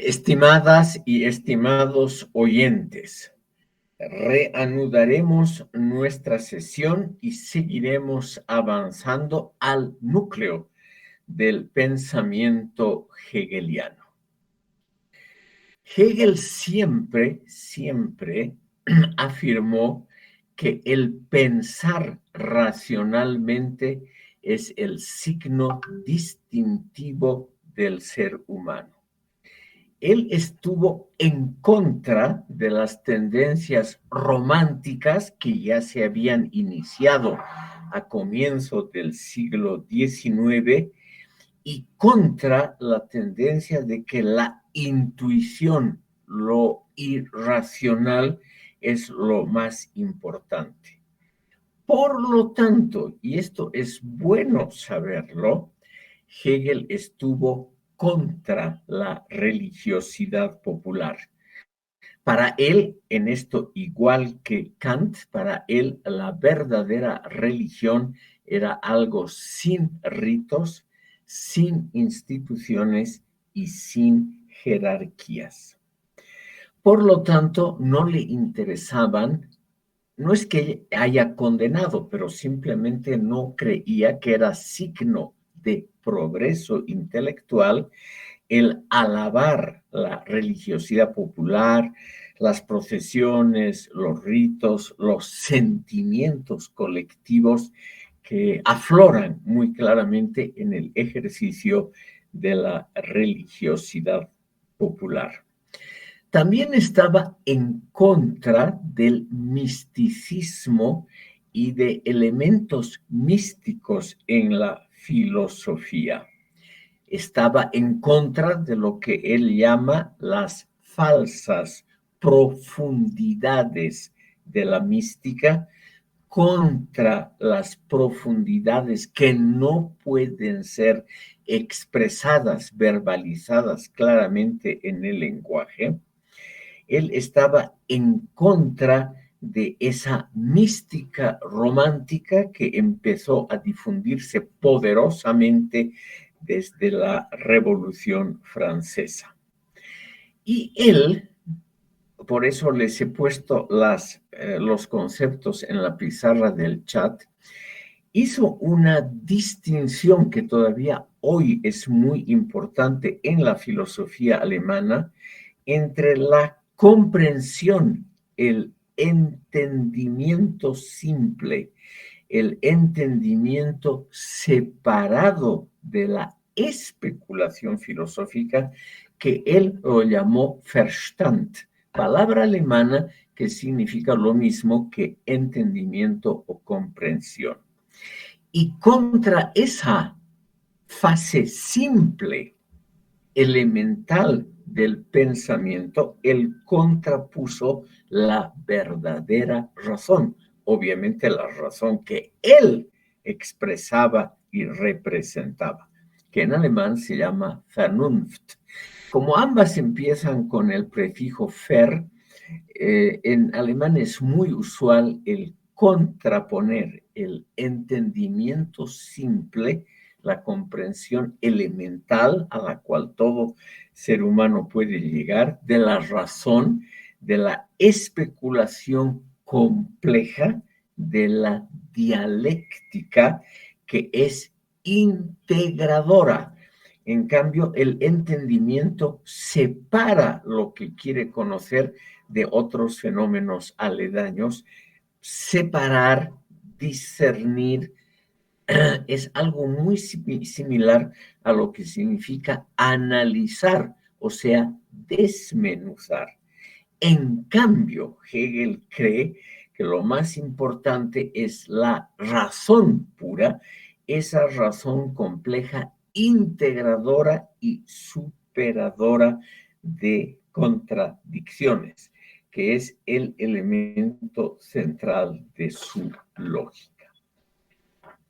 Estimadas y estimados oyentes, reanudaremos nuestra sesión y seguiremos avanzando al núcleo del pensamiento hegeliano. Hegel siempre afirmó que el pensar racionalmente es el signo distintivo del ser humano. Él estuvo en contra de las tendencias románticas que ya se habían iniciado a comienzos del siglo XIX y contra la tendencia de que la intuición, lo irracional, es lo más importante. Por lo tanto, y esto es bueno saberlo, Hegel estuvo contra la religiosidad popular. Para él, en esto igual que Kant, para él la verdadera religión era algo sin ritos, sin instituciones y sin jerarquías. Por lo tanto, no le interesaban, no es que haya condenado, pero simplemente no creía que era signo de progreso intelectual el alabar la religiosidad popular, las procesiones, los ritos, los sentimientos colectivos que afloran muy claramente en el ejercicio de la religiosidad popular. También estaba en contra del misticismo y de elementos místicos en la filosofía. Estaba en contra de lo que él llama las falsas profundidades de la mística, contra las profundidades que no pueden ser expresadas, verbalizadas claramente en el lenguaje. Él estaba en contra de esa mística romántica que empezó a difundirse poderosamente desde la Revolución Francesa. Y él, por eso les he puesto los conceptos en la pizarra del chat, hizo una distinción que todavía hoy es muy importante en la filosofía alemana entre la comprensión, el entendimiento simple, el entendimiento separado de la especulación filosófica, que él lo llamó Verstand, palabra alemana que significa lo mismo que entendimiento o comprensión. Y contra esa fase simple, elemental del pensamiento, él contrapuso la verdadera razón, obviamente la razón que él expresaba y representaba, que en alemán se llama Vernunft. Como ambas empiezan con el prefijo ver, en alemán es muy usual el contraponer el entendimiento simple, la comprensión elemental a la cual todo ser humano puede llegar, de la razón, de la especulación compleja, de la dialéctica que es integradora. En cambio, el entendimiento separa lo que quiere conocer de otros fenómenos aledaños. Separar, discernir, es algo muy similar a lo que significa analizar, o sea, desmenuzar. En cambio, Hegel cree que lo más importante es la razón pura, esa razón compleja, integradora y superadora de contradicciones, que es el elemento central de su lógica.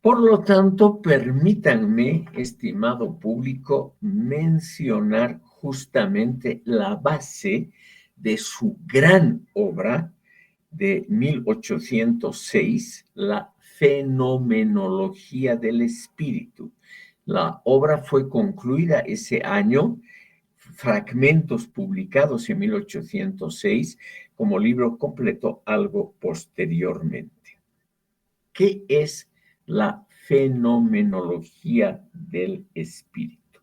Por lo tanto, permítanme, estimado público, mencionar justamente la base de su gran obra de 1806, La Fenomenología del Espíritu. La obra fue concluida ese año, fragmentos publicados en 1806 como libro completo algo posteriormente. ¿Qué es la fenomenología del espíritu?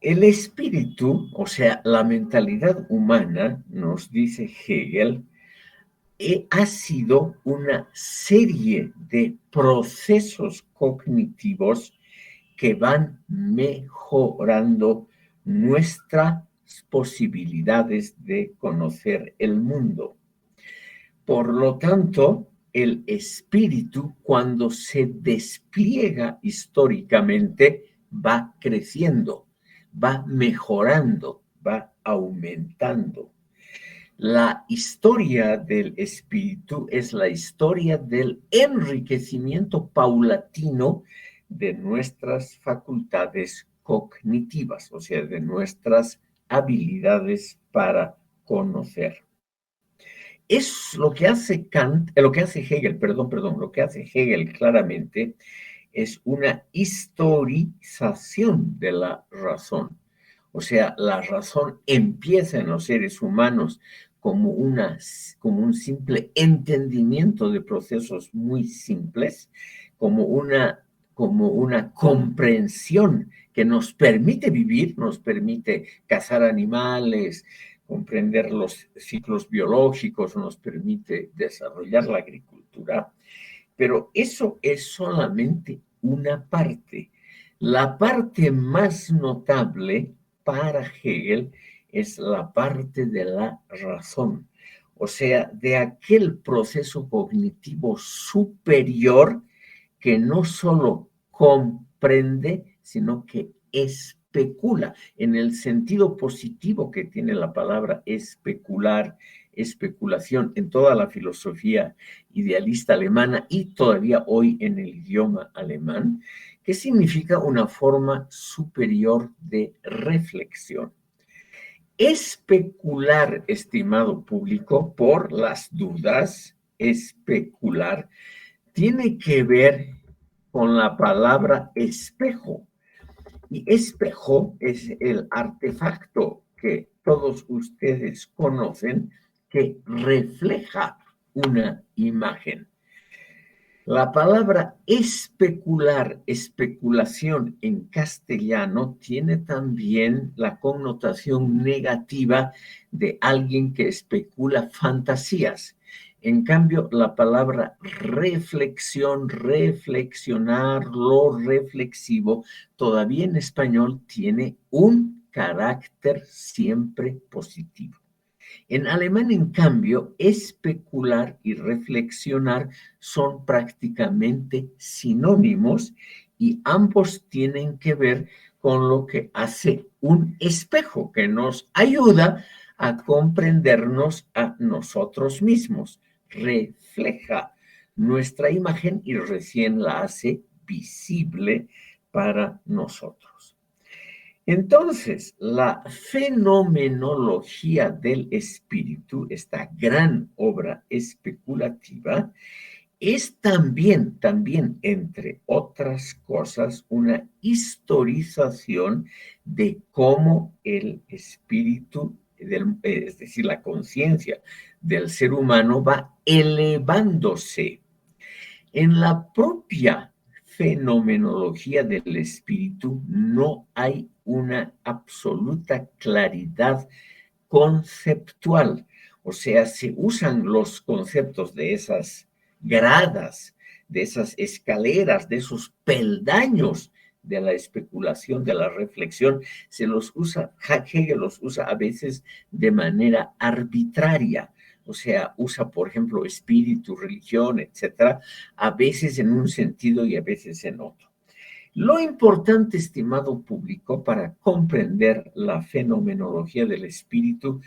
El espíritu, o sea, la mentalidad humana, nos dice Hegel, ha sido una serie de procesos cognitivos que van mejorando nuestras posibilidades de conocer el mundo. Por lo tanto, el espíritu, cuando se despliega históricamente, va creciendo, va mejorando, va aumentando. La historia del espíritu es la historia del enriquecimiento paulatino de nuestras facultades cognitivas, o sea, de nuestras habilidades para conocer. Es lo que hace lo que hace Hegel, lo que hace Hegel claramente es una historización de la razón. O sea, la razón empieza en los seres humanos como un simple entendimiento de procesos muy simples, como una comprensión que nos permite vivir, nos permite cazar animales, comprender los ciclos biológicos, nos permite desarrollar la agricultura, pero eso es solamente una parte. La parte más notable para Hegel es la parte de la razón, o sea, de aquel proceso cognitivo superior que no solo comprende, sino que especula, en el sentido positivo que tiene la palabra especular, especulación en toda la filosofía idealista alemana y todavía hoy en el idioma alemán, que significa una forma superior de reflexión. Especular, estimado público, por las dudas, especular, tiene que ver con la palabra espejo. Y espejo es el artefacto que todos ustedes conocen que refleja una imagen. La palabra especular, especulación en castellano, tiene también la connotación negativa de alguien que especula fantasías. En cambio, la palabra reflexión, reflexionar, lo reflexivo, todavía en español tiene un carácter siempre positivo. En alemán, en cambio, especular y reflexionar son prácticamente sinónimos y ambos tienen que ver con lo que hace un espejo que nos ayuda a comprendernos a nosotros mismos. Refleja nuestra imagen y recién la hace visible para nosotros. Entonces, la fenomenología del espíritu, esta gran obra especulativa, es también, entre otras cosas, una historización de cómo el espíritu, es decir, la conciencia del ser humano va elevándose. En la propia fenomenología del espíritu no hay una absoluta claridad conceptual. O sea, se usan los conceptos de esas gradas, de esas escaleras, de esos peldaños de la especulación, de la reflexión, se los usa, Hegel los usa a veces de manera arbitraria. O sea, usa, por ejemplo, espíritu, religión, etcétera, a veces en un sentido y a veces en otro. Lo importante, estimado público, para comprender la fenomenología del espíritu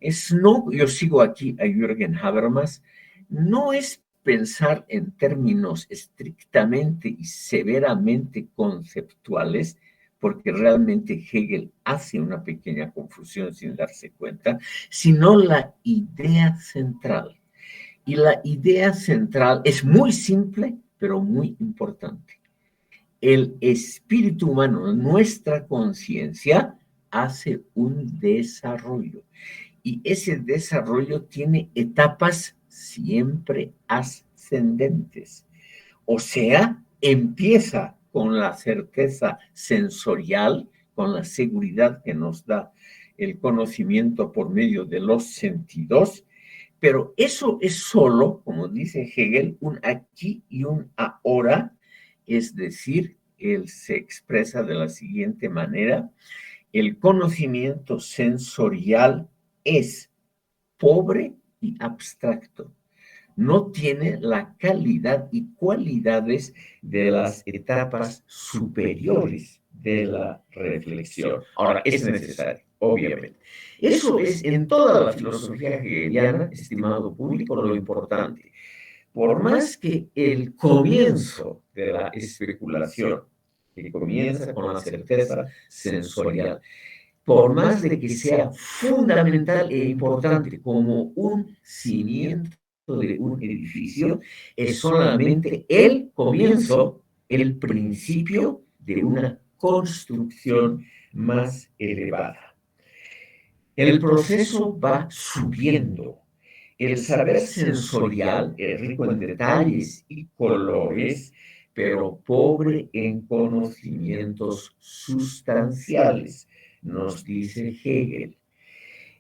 es no, yo sigo aquí a Jürgen Habermas, no es pensar en términos estrictamente y severamente conceptuales, porque realmente Hegel hace una pequeña confusión sin darse cuenta, sino la idea central. Y la idea central es muy simple, pero muy importante. El espíritu humano, nuestra conciencia, hace un desarrollo y ese desarrollo tiene etapas siempre ascendentes. O sea, empieza con la certeza sensorial, con la seguridad que nos da el conocimiento por medio de los sentidos, pero eso es solo, como dice Hegel, un aquí y un ahora, es decir, él se expresa de la siguiente manera: el conocimiento sensorial es pobre y abstracto, no tiene la calidad y cualidades de las etapas superiores de la reflexión. Ahora, es necesario, obviamente. Eso es en toda la filosofía hegeliana, estimado público, lo importante. Por más que el comienzo de la especulación, que comienza con la certeza sensorial, por más de que sea fundamental e importante como un cimiento de un edificio, es solamente el comienzo, el principio de una construcción más elevada. El proceso va subiendo. El saber sensorial es rico en detalles y colores, pero pobre en conocimientos sustanciales, nos dice Hegel.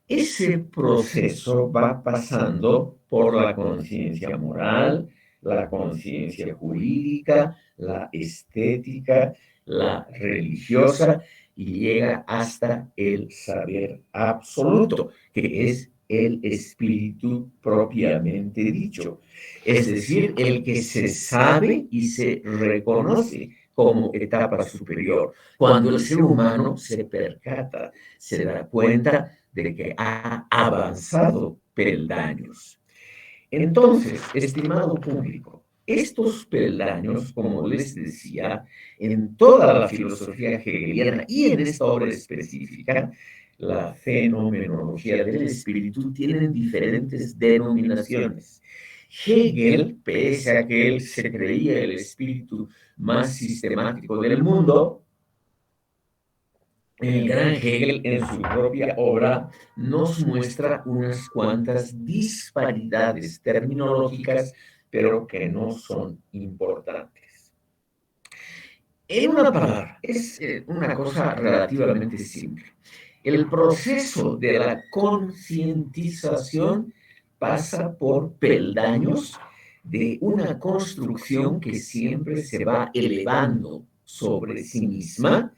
Ese proceso va pasando por la conciencia moral, la conciencia jurídica, la estética, la religiosa y llega hasta el saber absoluto, que es el espíritu propiamente dicho. Es decir, el que se sabe y se reconoce como etapa superior. Cuando el ser humano se percata, se da cuenta de que ha avanzado peldaños. Entonces, estimado público, estos peldaños, como les decía, en toda la filosofía hegeliana y en esta obra específica, la fenomenología del espíritu, tienen diferentes denominaciones. Hegel, pese a que él se creía el espíritu más sistemático del mundo, el gran Hegel en su propia obra nos muestra unas cuantas disparidades terminológicas, pero que no son importantes. En una palabra, es una cosa relativamente simple. El proceso de la concientización pasa por peldaños de una construcción que siempre se va elevando sobre sí misma,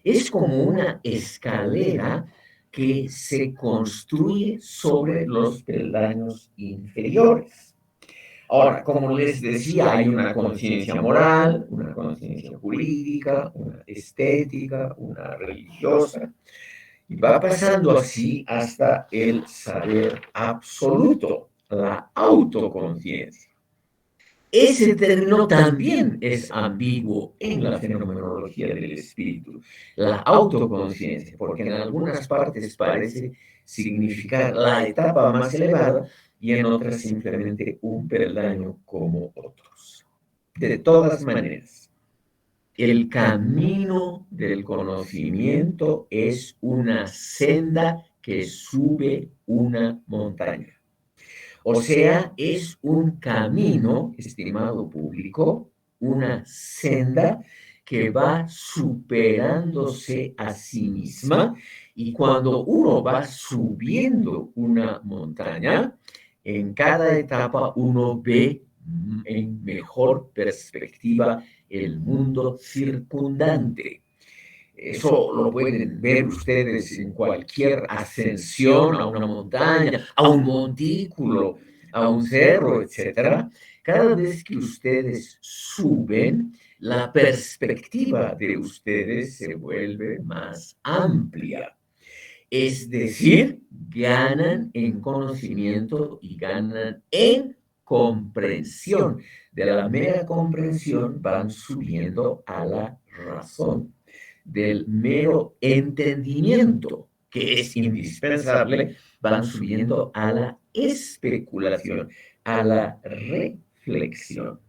es como una escalera que se construye sobre los peldaños inferiores. Ahora, como les decía, hay una conciencia moral, una conciencia jurídica, una estética, una religiosa, y va pasando así hasta el saber absoluto, la autoconciencia. Ese término también es ambiguo en la fenomenología del espíritu, la autoconciencia, porque en algunas partes parece significar la etapa más elevada y en otras simplemente un peldaño como otros. De todas maneras, el camino del conocimiento es una senda que sube una montaña. O sea, es un camino, estimado público, una senda que va superándose a sí misma y cuando uno va subiendo una montaña, en cada etapa uno ve en mejor perspectiva el mundo circundante. Eso lo pueden ver ustedes en cualquier ascensión a una montaña, a un montículo, a un cerro, etcétera. Cada vez que ustedes suben, la perspectiva de ustedes se vuelve más amplia. Es decir, ganan en conocimiento y ganan en comprensión. De la mera comprensión van subiendo a la razón. Del mero entendimiento, que es indispensable, van subiendo a la especulación, a la reflexión.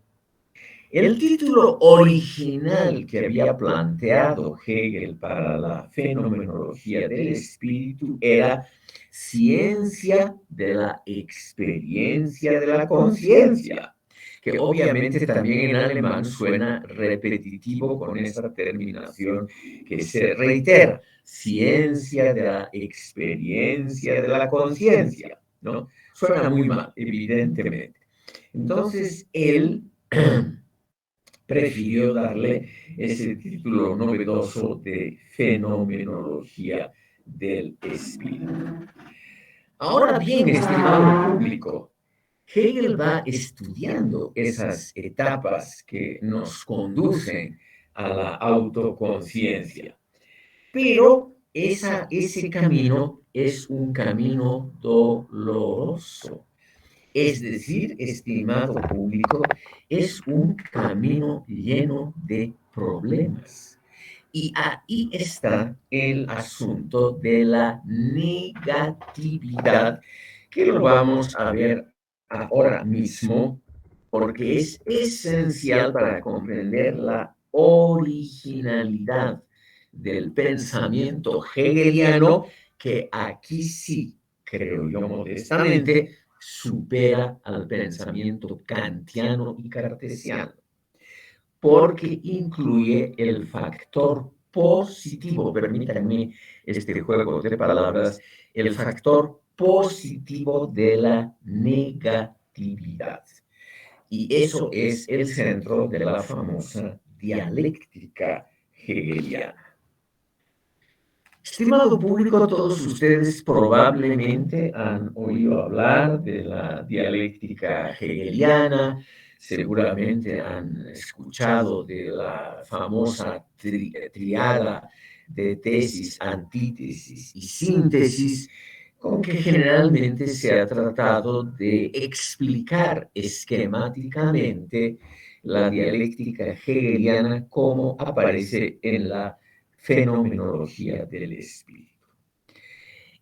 El título original que había planteado Hegel para la fenomenología del espíritu era Ciencia de la experiencia de la conciencia, que obviamente también en alemán suena repetitivo con esa terminación que se reitera, ciencia de la experiencia de la conciencia, ¿no? Suena muy mal, evidentemente. Entonces, él prefirió darle ese título novedoso de fenomenología del espíritu. Ahora bien, estimado público, Hegel va estudiando esas etapas que nos conducen a la autoconciencia, pero ese camino es un camino doloroso. Es decir, estimado público, es un camino lleno de problemas. Y ahí está el asunto de la negatividad, que lo vamos a ver ahora mismo, porque es esencial para comprender la originalidad del pensamiento hegeliano, que aquí sí, creo yo modestamente, supera al pensamiento kantiano y cartesiano, porque incluye el factor positivo, permítanme este juego de palabras, el factor positivo de la negatividad. Y eso es el centro de la famosa dialéctica hegeliana. Estimado público, todos ustedes probablemente han oído hablar de la dialéctica hegeliana, seguramente han escuchado de la famosa triada de tesis, antítesis y síntesis, con que generalmente se ha tratado de explicar esquemáticamente la dialéctica hegeliana como aparece en la fenomenología del espíritu.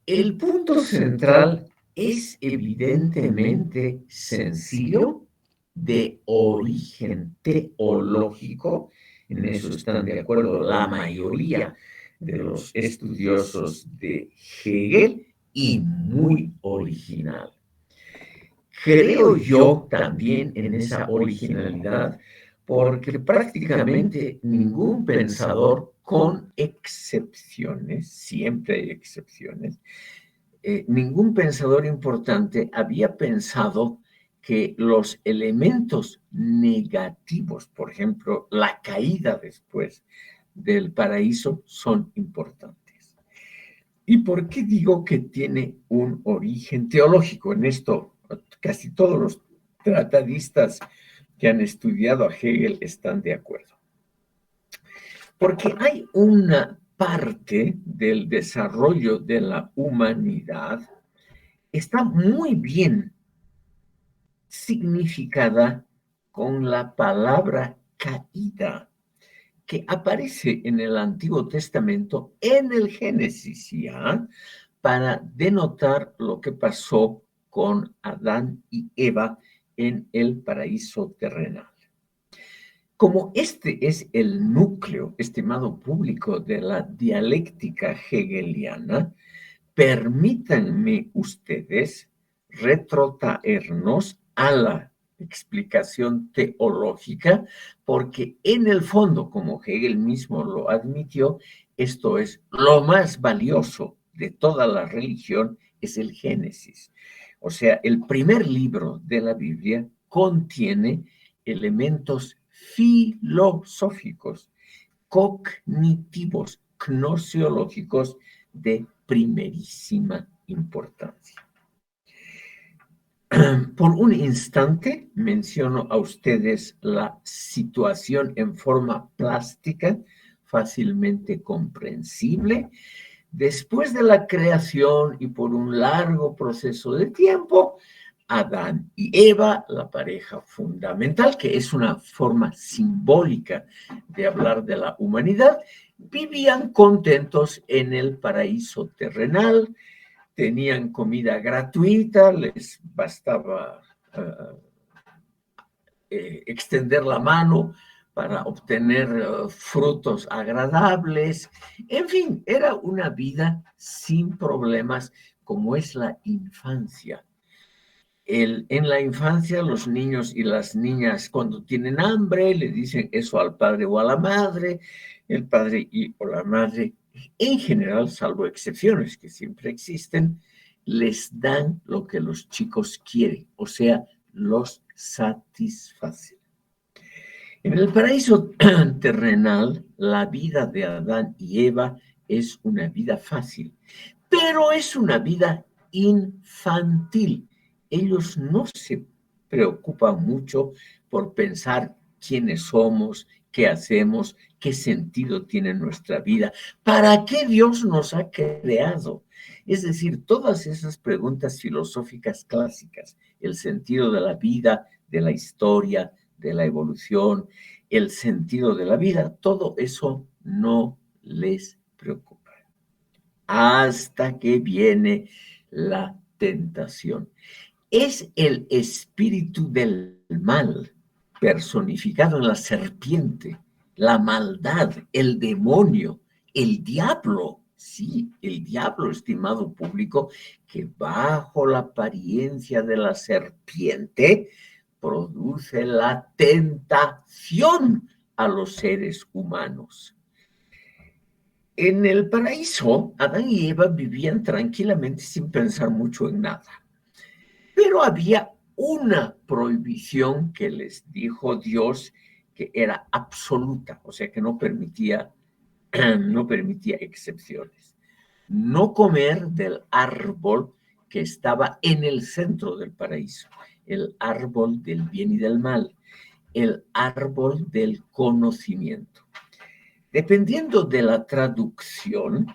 El punto central es evidentemente sencillo, de origen teológico. En eso están de acuerdo la mayoría de los estudiosos de Hegel, y muy original. Creo yo también en esa originalidad, porque prácticamente ningún pensador, con excepciones, siempre hay excepciones, ningún pensador importante había pensado que los elementos negativos, por ejemplo, la caída después del paraíso, son importantes. ¿Y por qué digo que tiene un origen teológico? En esto casi todos los tratadistas que han estudiado a Hegel están de acuerdo. Porque hay una parte del desarrollo de la humanidad está muy bien significada con la palabra caída, que aparece en el Antiguo Testamento, en el Génesis ya, para denotar lo que pasó con Adán y Eva en el paraíso terrenal. Como este es el núcleo, estimado público, de la dialéctica hegeliana, permítanme ustedes retrotraernos a la explicación teológica, porque en el fondo, como Hegel mismo lo admitió, esto es lo más valioso de toda la religión, es el Génesis. O sea, el primer libro de la Biblia contiene elementos filosóficos, cognitivos, gnosiológicos de primerísima importancia. Por un instante menciono a ustedes la situación en forma plástica, fácilmente comprensible. Después de la creación y por un largo proceso de tiempo, Adán y Eva, la pareja fundamental, que es una forma simbólica de hablar de la humanidad, vivían contentos en el paraíso terrenal, tenían comida gratuita, les bastaba extender la mano para obtener frutos agradables. En fin, era una vida sin problemas como es la infancia. En la infancia, los niños y las niñas, cuando tienen hambre, le dicen eso al padre o a la madre. El padre o la madre, en general, salvo excepciones que siempre existen, les dan lo que los chicos quieren, o sea, los satisfacen. En el paraíso terrenal, la vida de Adán y Eva es una vida fácil, pero es una vida infantil. Ellos no se preocupan mucho por pensar quiénes somos, qué hacemos, qué sentido tiene nuestra vida, para qué Dios nos ha creado. Es decir, todas esas preguntas filosóficas clásicas, el sentido de la vida, de la historia, de la evolución, el sentido de la vida, todo eso no les preocupa. Hasta que viene la tentación. Es el espíritu del mal personificado en la serpiente, la maldad, el demonio, el diablo. Sí, el diablo, estimado público, que bajo la apariencia de la serpiente produce la tentación a los seres humanos. En el paraíso, Adán y Eva vivían tranquilamente sin pensar mucho en nada. Pero había una prohibición que les dijo Dios que era absoluta, o sea que no permitía excepciones. No comer del árbol que estaba en el centro del paraíso, el árbol del bien y del mal, el árbol del conocimiento. Dependiendo de la traducción,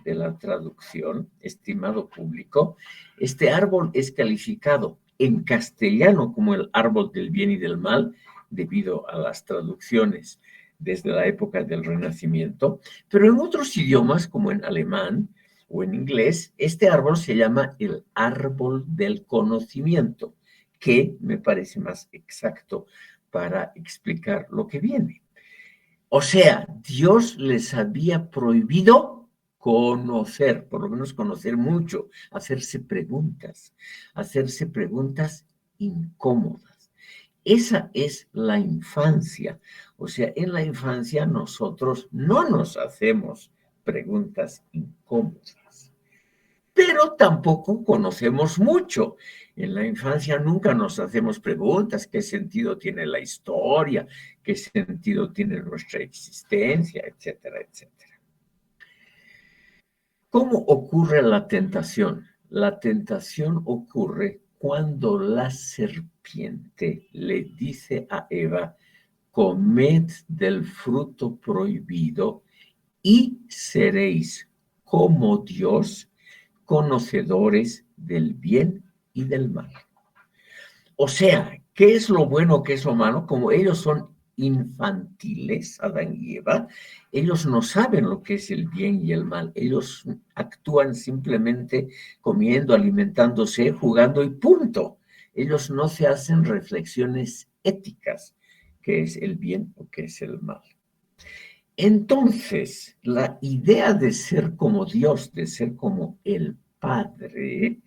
estimado público, este árbol es calificado en castellano como el árbol del bien y del mal, debido a las traducciones desde la época del Renacimiento, pero en otros idiomas, como en alemán o en inglés, este árbol se llama el árbol del conocimiento, que me parece más exacto para explicar lo que viene. O sea, Dios les había prohibido conocer, por lo menos conocer mucho, hacerse preguntas incómodas. Esa es la infancia. O sea, en la infancia nosotros no nos hacemos preguntas incómodas, pero tampoco conocemos mucho. En la infancia nunca nos hacemos preguntas, ¿qué sentido tiene la historia? ¿Qué sentido tiene nuestra existencia? Etcétera, etcétera. ¿Cómo ocurre la tentación? La tentación ocurre cuando la serpiente le dice a Eva, comed del fruto prohibido y seréis como Dios, conocedores del bien y del mal. O sea, ¿qué es lo bueno, qué es lo malo? Como ellos son infantiles, Adán y Eva, ellos no saben lo que es el bien y el mal. Ellos actúan simplemente comiendo, alimentándose, jugando y punto. Ellos no se hacen reflexiones éticas, qué es el bien o qué es el mal. Entonces, la idea de ser como Dios, de ser como el Padre,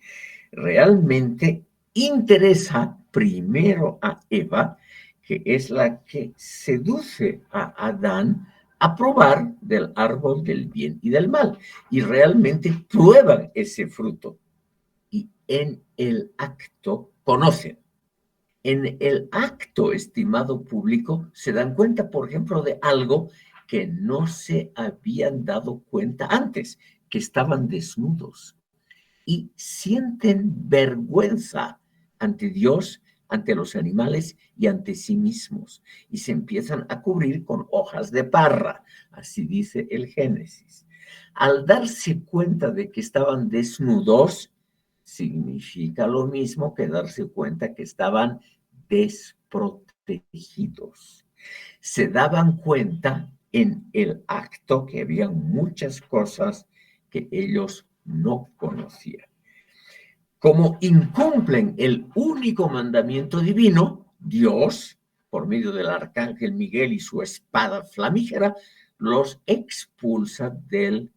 realmente interesa primero a Eva, que es la que seduce a Adán a probar del árbol del bien y del mal. Y realmente prueban ese fruto. Y en el acto conocen. En el acto, estimado público, se dan cuenta, por ejemplo, de algo que no se habían dado cuenta antes, que estaban desnudos y sienten vergüenza ante Dios, ante los animales y ante sí mismos. Y se empiezan a cubrir con hojas de parra, así dice el Génesis. Al darse cuenta de que estaban desnudos, significa lo mismo que darse cuenta que estaban desprotegidos. Se daban cuenta en el acto que había muchas cosas que ellos no conocían. Como incumplen el único mandamiento divino, Dios por medio del arcángel Miguel y su espada flamígera, los expulsa del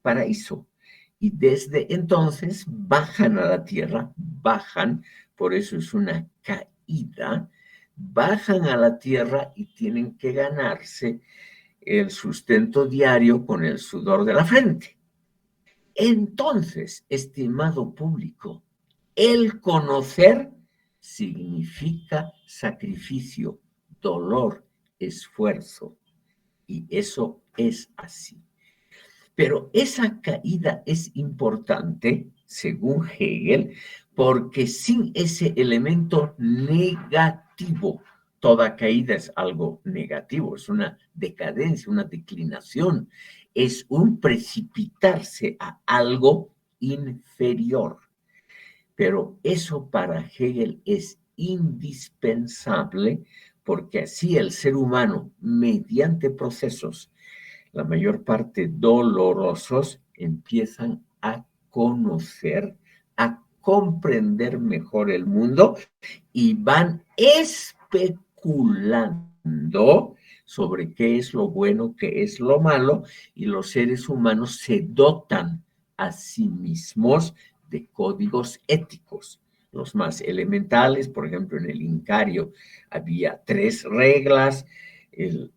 paraíso. Y desde entonces bajan a la tierra, bajan, por eso es una caída, bajan a la tierra y tienen que ganarse el sustento diario con el sudor de la frente. Entonces, estimado público, el conocer significa sacrificio, dolor, esfuerzo, y eso es así. Pero esa caída es importante, según Hegel, porque sin ese elemento negativo, toda caída es algo negativo, es una decadencia, una declinación, es un precipitarse a algo inferior. Pero eso para Hegel es indispensable porque así el ser humano, mediante procesos la mayor parte dolorosos, empiezan a conocer, a comprender mejor el mundo y van especulando sobre qué es lo bueno, qué es lo malo, y los seres humanos se dotan a sí mismos de códigos éticos. Los más elementales, por ejemplo, en el Incario había 3 reglas, el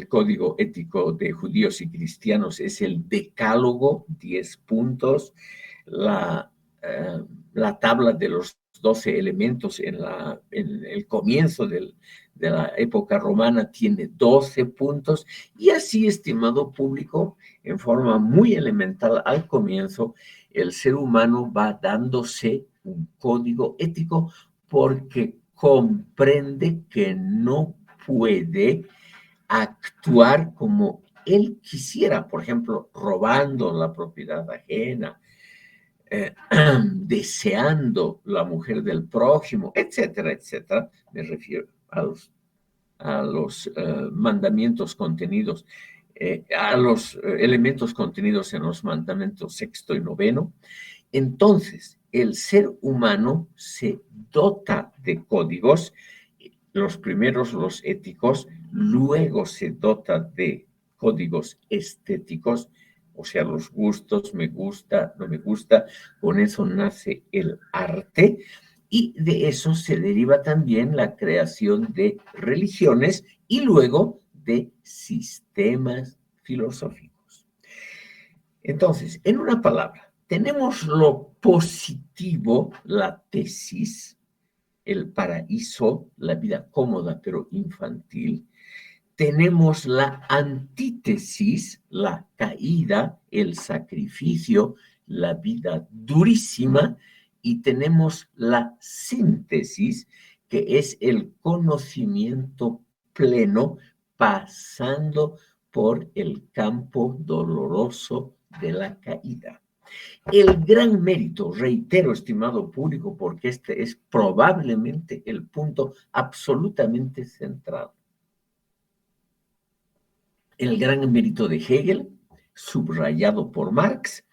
código ético de judíos y cristianos es el decálogo, 10 puntos. La tabla de los 12 elementos en el comienzo de la época romana tiene 12 puntos. Y así, estimado público, en forma muy elemental al comienzo, el ser humano va dándose un código ético porque comprende que no puede actuar como él quisiera, por ejemplo, robando la propiedad ajena, deseando la mujer del prójimo, etcétera, etcétera. Me refiero a los mandamientos contenidos, a los elementos contenidos en los mandamientos 6º y 9º. Entonces, el ser humano se dota de códigos, los primeros, los éticos, luego se dota de códigos estéticos, o sea, los gustos, me gusta, no me gusta, con eso nace el arte, y de eso se deriva también la creación de religiones y luego de sistemas filosóficos. Entonces, en una palabra, tenemos lo positivo, la tesis, el paraíso, la vida cómoda pero infantil. Tenemos la antítesis, la caída, el sacrificio, la vida durísima, y tenemos la síntesis, que es el conocimiento pleno pasando por el campo doloroso de la caída. El gran mérito, reitero, estimado público, porque este es probablemente el punto absolutamente central. El gran mérito de Hegel, subrayado por Marx,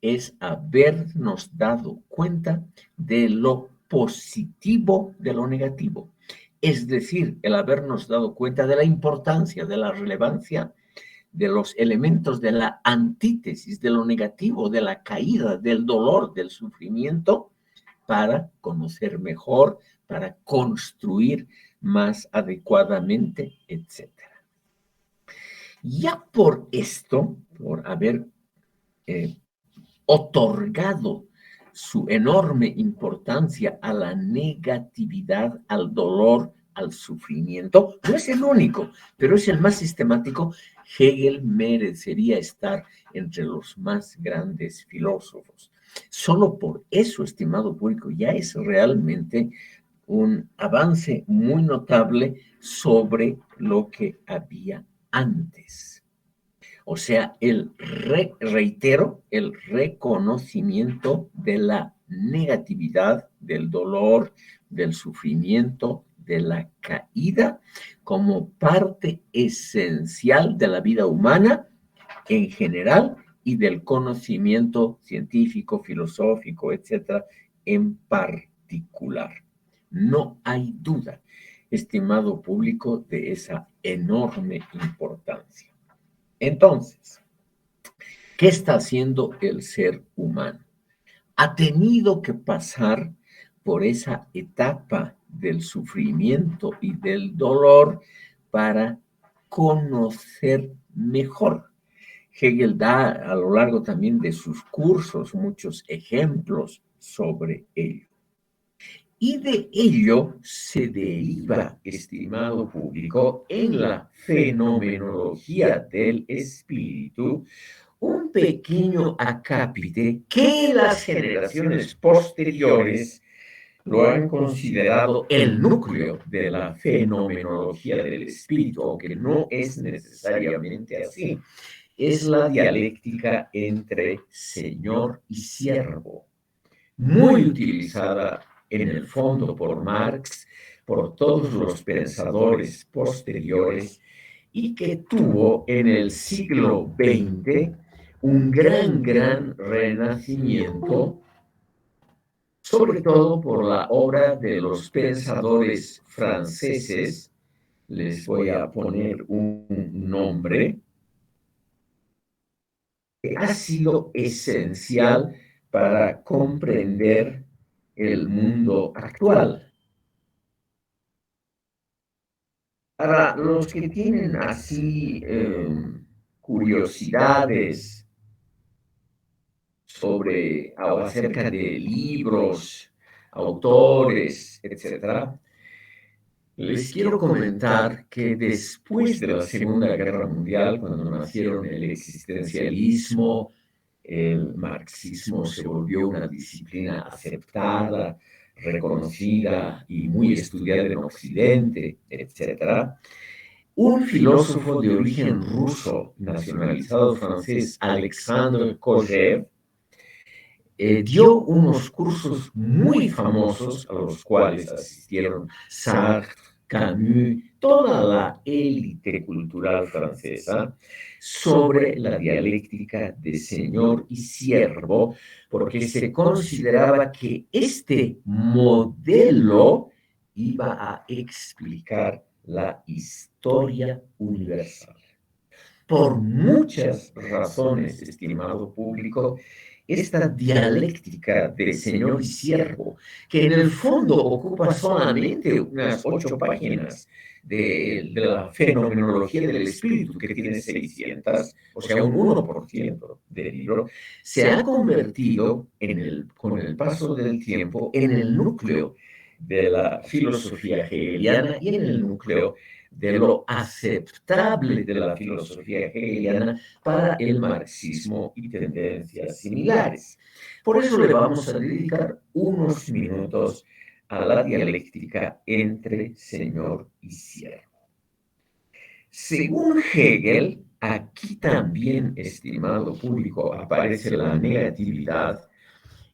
es habernos dado cuenta de lo positivo de lo negativo. Es decir, el habernos dado cuenta de la importancia, de la relevancia de los elementos de la antítesis, de lo negativo, de la caída, del dolor, del sufrimiento, para conocer mejor, para construir más adecuadamente, etc. Ya por esto, por haber otorgado su enorme importancia a la negatividad, al dolor, al sufrimiento, no es el único, pero es el más sistemático. Hegel merecería estar entre los más grandes filósofos. Solo por eso, estimado público, ya es realmente un avance muy notable sobre lo que había antes. O sea, reitero, el reconocimiento de la negatividad, del dolor, del sufrimiento, de la caída, como parte esencial de la vida humana en general y del conocimiento científico, filosófico, etcétera, en particular. No hay duda. estimado público, de esa enorme importancia. Entonces, ¿qué está haciendo el ser humano? Ha tenido que pasar por esa etapa del sufrimiento y del dolor para conocer mejor. Hegel da a lo largo también de sus cursos muchos ejemplos sobre ello. Y de ello se deriva, estimado público, en la fenomenología del espíritu, un pequeño acápite que las generaciones posteriores lo han considerado el núcleo de la fenomenología del espíritu, aunque no es necesariamente así. Es la dialéctica entre señor y siervo, muy utilizada en el fondo por Marx, por todos los pensadores posteriores, y que tuvo en el siglo XX un gran renacimiento, sobre todo por la obra de los pensadores franceses. Les voy a poner un nombre que ha sido esencial para comprender el mundo actual. Para los que tienen así curiosidades sobre o acerca de libros, autores, etcétera, les quiero comentar que después de la Segunda Guerra Mundial, cuando nacieron el existencialismo, el marxismo se volvió una disciplina aceptada, reconocida y muy estudiada en Occidente, etcétera. Un filósofo de origen ruso, nacionalizado francés, Alexandre Kojève, dio unos cursos muy famosos a los cuales asistieron Sartre, Camus, toda la élite cultural francesa, sobre la dialéctica de señor y siervo, porque se consideraba que este modelo iba a explicar la historia universal. Por muchas razones, estimado público, esta dialéctica de señor y siervo, que en el fondo ocupa solamente unas 8 páginas de la fenomenología del espíritu, que tiene 600, o sea, un 1% del libro, se ha convertido con el paso del tiempo en el núcleo de la filosofía hegeliana y en el núcleo de lo aceptable de la filosofía hegeliana para el marxismo y tendencias similares. Por eso le vamos a dedicar unos minutos a la dialéctica entre señor y siervo. Según Hegel, aquí también, estimado público, aparece la negatividad.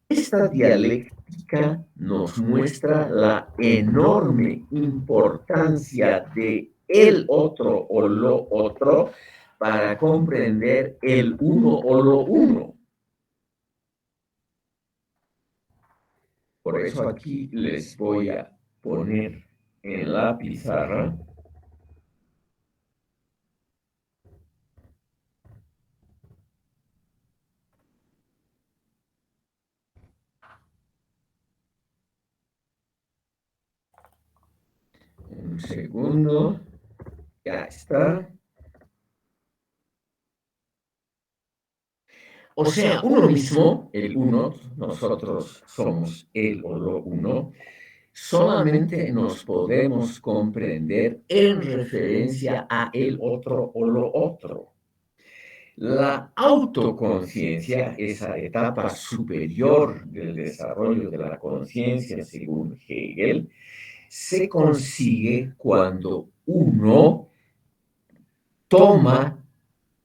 Esta dialéctica nos muestra la enorme importancia de el otro o lo otro para comprender el uno o lo uno. Por eso aquí les voy a poner en la pizarra un segundo. Ya está. O sea, uno mismo, el uno, nosotros somos el o lo uno, solamente nos podemos comprender en referencia a el otro o lo otro. La autoconciencia, esa etapa superior del desarrollo de la conciencia, según Hegel, se consigue cuando uno toma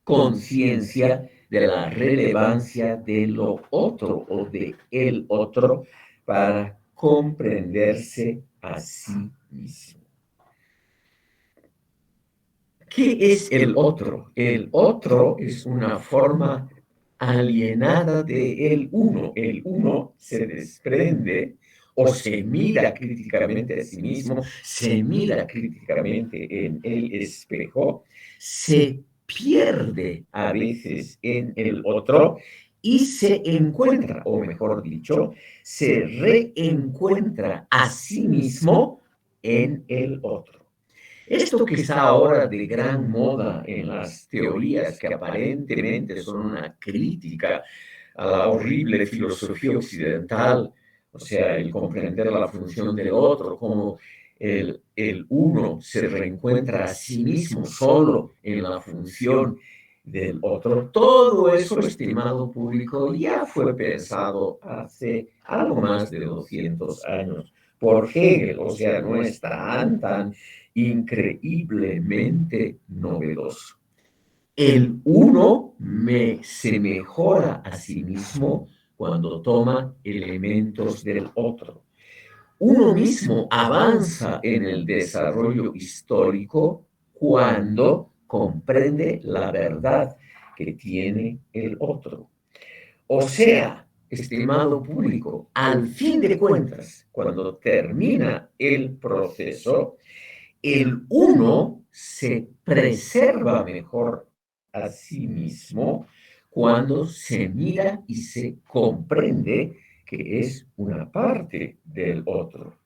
conciencia de la relevancia de lo otro o de el otro para comprenderse a sí mismo. ¿Qué es el otro? El otro es una forma alienada de el uno. El uno se desprende o se mira críticamente a sí mismo, se mira críticamente en el espejo, se pierde a veces en el otro y se encuentra, o mejor dicho, se reencuentra a sí mismo en el otro. Esto que está ahora de gran moda en las teorías que aparentemente son una crítica a la horrible filosofía occidental, o sea, el comprender la función del otro, como el uno se reencuentra a sí mismo solo en la función del otro. Todo eso, estimado público, ya fue pensado hace algo más de 200 años por Hegel, o sea, no es tan increíblemente novedoso. El uno se mejora a sí mismo cuando toma elementos del otro. Uno mismo avanza en el desarrollo histórico cuando comprende la verdad que tiene el otro. O sea, estimado público, al fin de cuentas, cuando termina el proceso, el uno se preserva mejor a sí mismo cuando se mira y se comprende que es una parte del otro.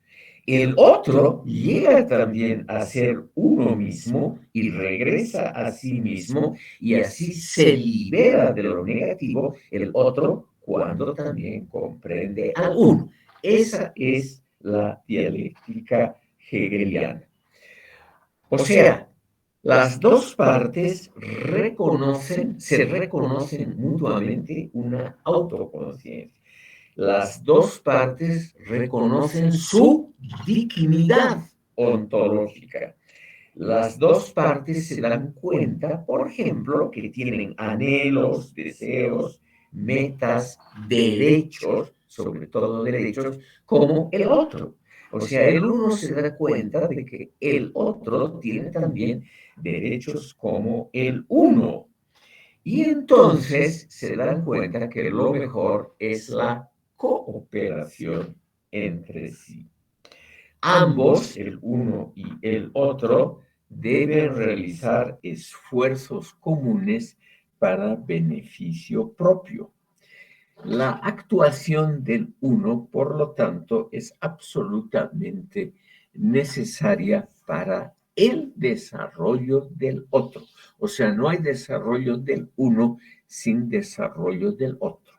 El otro llega también a ser uno mismo y regresa a sí mismo y así se libera de lo negativo el otro cuando también comprende al uno. Esa es la dialéctica hegeliana. O sea, las dos partes se reconocen mutuamente una autoconciencia. Las dos partes reconocen su dignidad ontológica. Las dos partes se dan cuenta, por ejemplo, que tienen anhelos, deseos, metas, derechos, sobre todo derechos, como el otro. O sea, el uno se da cuenta de que el otro tiene también derechos como el uno. Y entonces se dan cuenta que lo mejor es la cooperación entre sí. Ambos, el uno y el otro, deben realizar esfuerzos comunes para beneficio propio. La actuación del uno, por lo tanto, es absolutamente necesaria para el desarrollo del otro. O sea, no hay desarrollo del uno sin desarrollo del otro.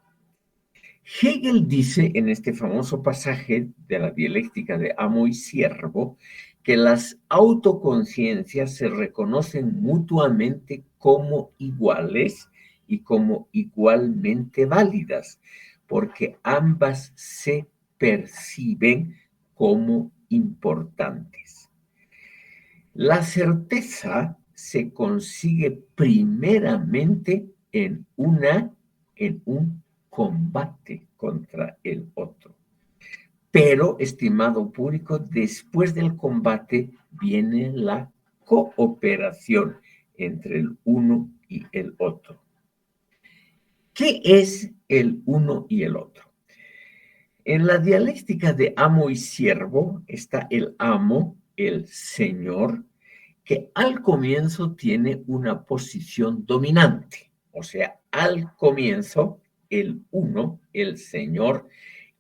Hegel dice en este famoso pasaje de la dialéctica de amo y siervo que las autoconciencias se reconocen mutuamente como iguales y como igualmente válidas, porque ambas se perciben como importantes. La certeza se consigue primeramente en un combate contra el otro. Pero, estimado público, después del combate viene la cooperación entre el uno y el otro. ¿Qué es el uno y el otro? En la dialéctica de amo y siervo está el amo, el señor, que al comienzo tiene una posición dominante. O sea, al comienzo, el uno, el señor,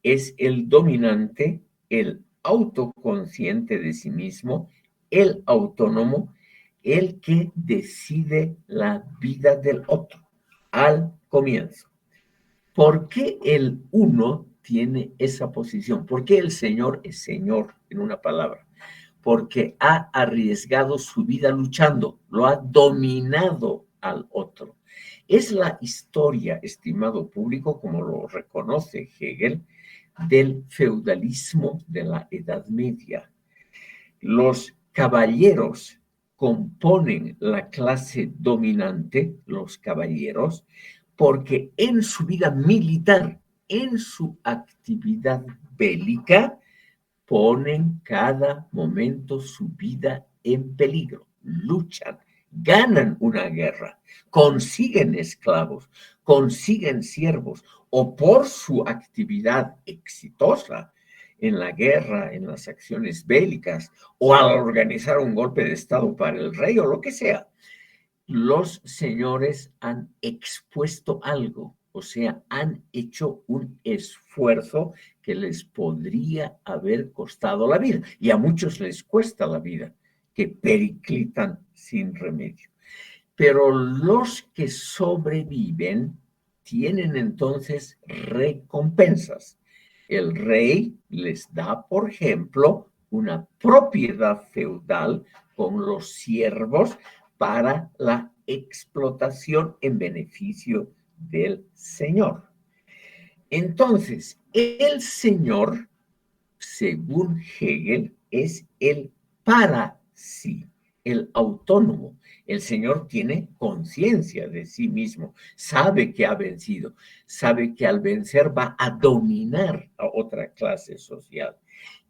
es el dominante, el autoconsciente de sí mismo, el autónomo, el que decide la vida del otro al comienzo. ¿Por qué el uno tiene esa posición? ¿Por qué el Señor es Señor en una palabra? Porque ha arriesgado su vida luchando, lo ha dominado al otro. Es la historia, estimado público, como lo reconoce Hegel, del feudalismo de la Edad Media. Los caballeros componen la clase dominante, los caballeros, porque en su vida militar, en su actividad bélica, ponen cada momento su vida en peligro, luchan, ganan una guerra, consiguen esclavos, consiguen siervos o por su actividad exitosa en la guerra, en las acciones bélicas, o al organizar un golpe de Estado para el rey o lo que sea, los señores han expuesto algo, o sea, han hecho un esfuerzo que les podría haber costado la vida, y a muchos les cuesta la vida, que periclitan sin remedio. Pero los que sobreviven tienen entonces recompensas. El rey les da, por ejemplo, una propiedad feudal con los siervos para la explotación en beneficio del señor. Entonces, el señor, según Hegel, es el para sí, el autónomo. El señor tiene conciencia de sí mismo, sabe que ha vencido, sabe que al vencer va a dominar a otra clase social.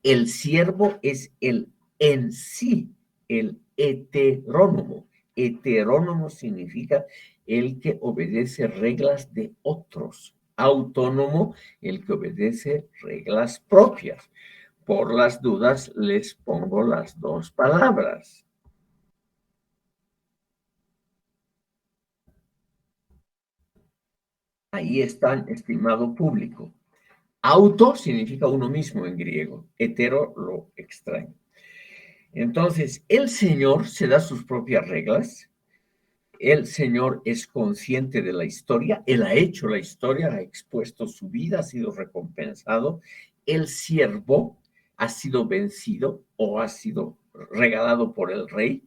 El siervo es el en sí, el heterónomo. Heterónomo significa el que obedece reglas de otros. Autónomo, el que obedece reglas propias. Por las dudas les pongo las dos palabras. Ahí están, estimado público. Auto significa uno mismo en griego, hetero lo extraño. Entonces, el Señor se da sus propias reglas, el Señor es consciente de la historia, Él ha hecho la historia, ha expuesto su vida, ha sido recompensado, el siervo ha sido vencido o ha sido regalado por el rey,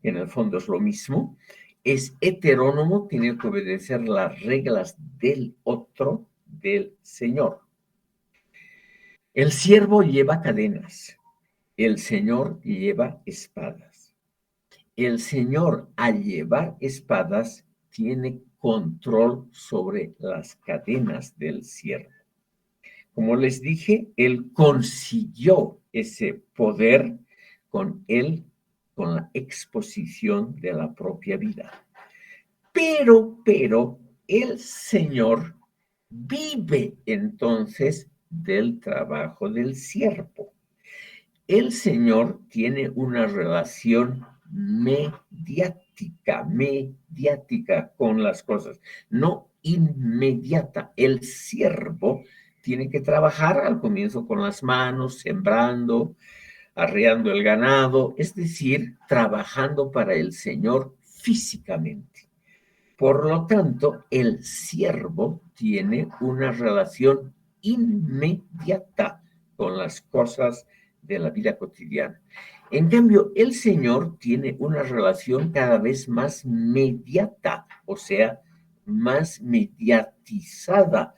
que en el fondo es lo mismo, es heterónomo, tiene que obedecer las reglas del otro, del Señor. El siervo lleva cadenas, el Señor lleva espadas. El Señor, al llevar espadas, tiene control sobre las cadenas del siervo. Como les dije, él consiguió ese poder con la exposición de la propia vida. Pero, el Señor vive entonces del trabajo del siervo. El Señor tiene una relación mediática con las cosas, no inmediata. El siervo tiene que trabajar al comienzo con las manos, sembrando, arreando el ganado, es decir, trabajando para el Señor físicamente. Por lo tanto, el siervo tiene una relación inmediata con las cosas de la vida cotidiana. En cambio, el Señor tiene una relación cada vez más mediata, o sea, más mediatizada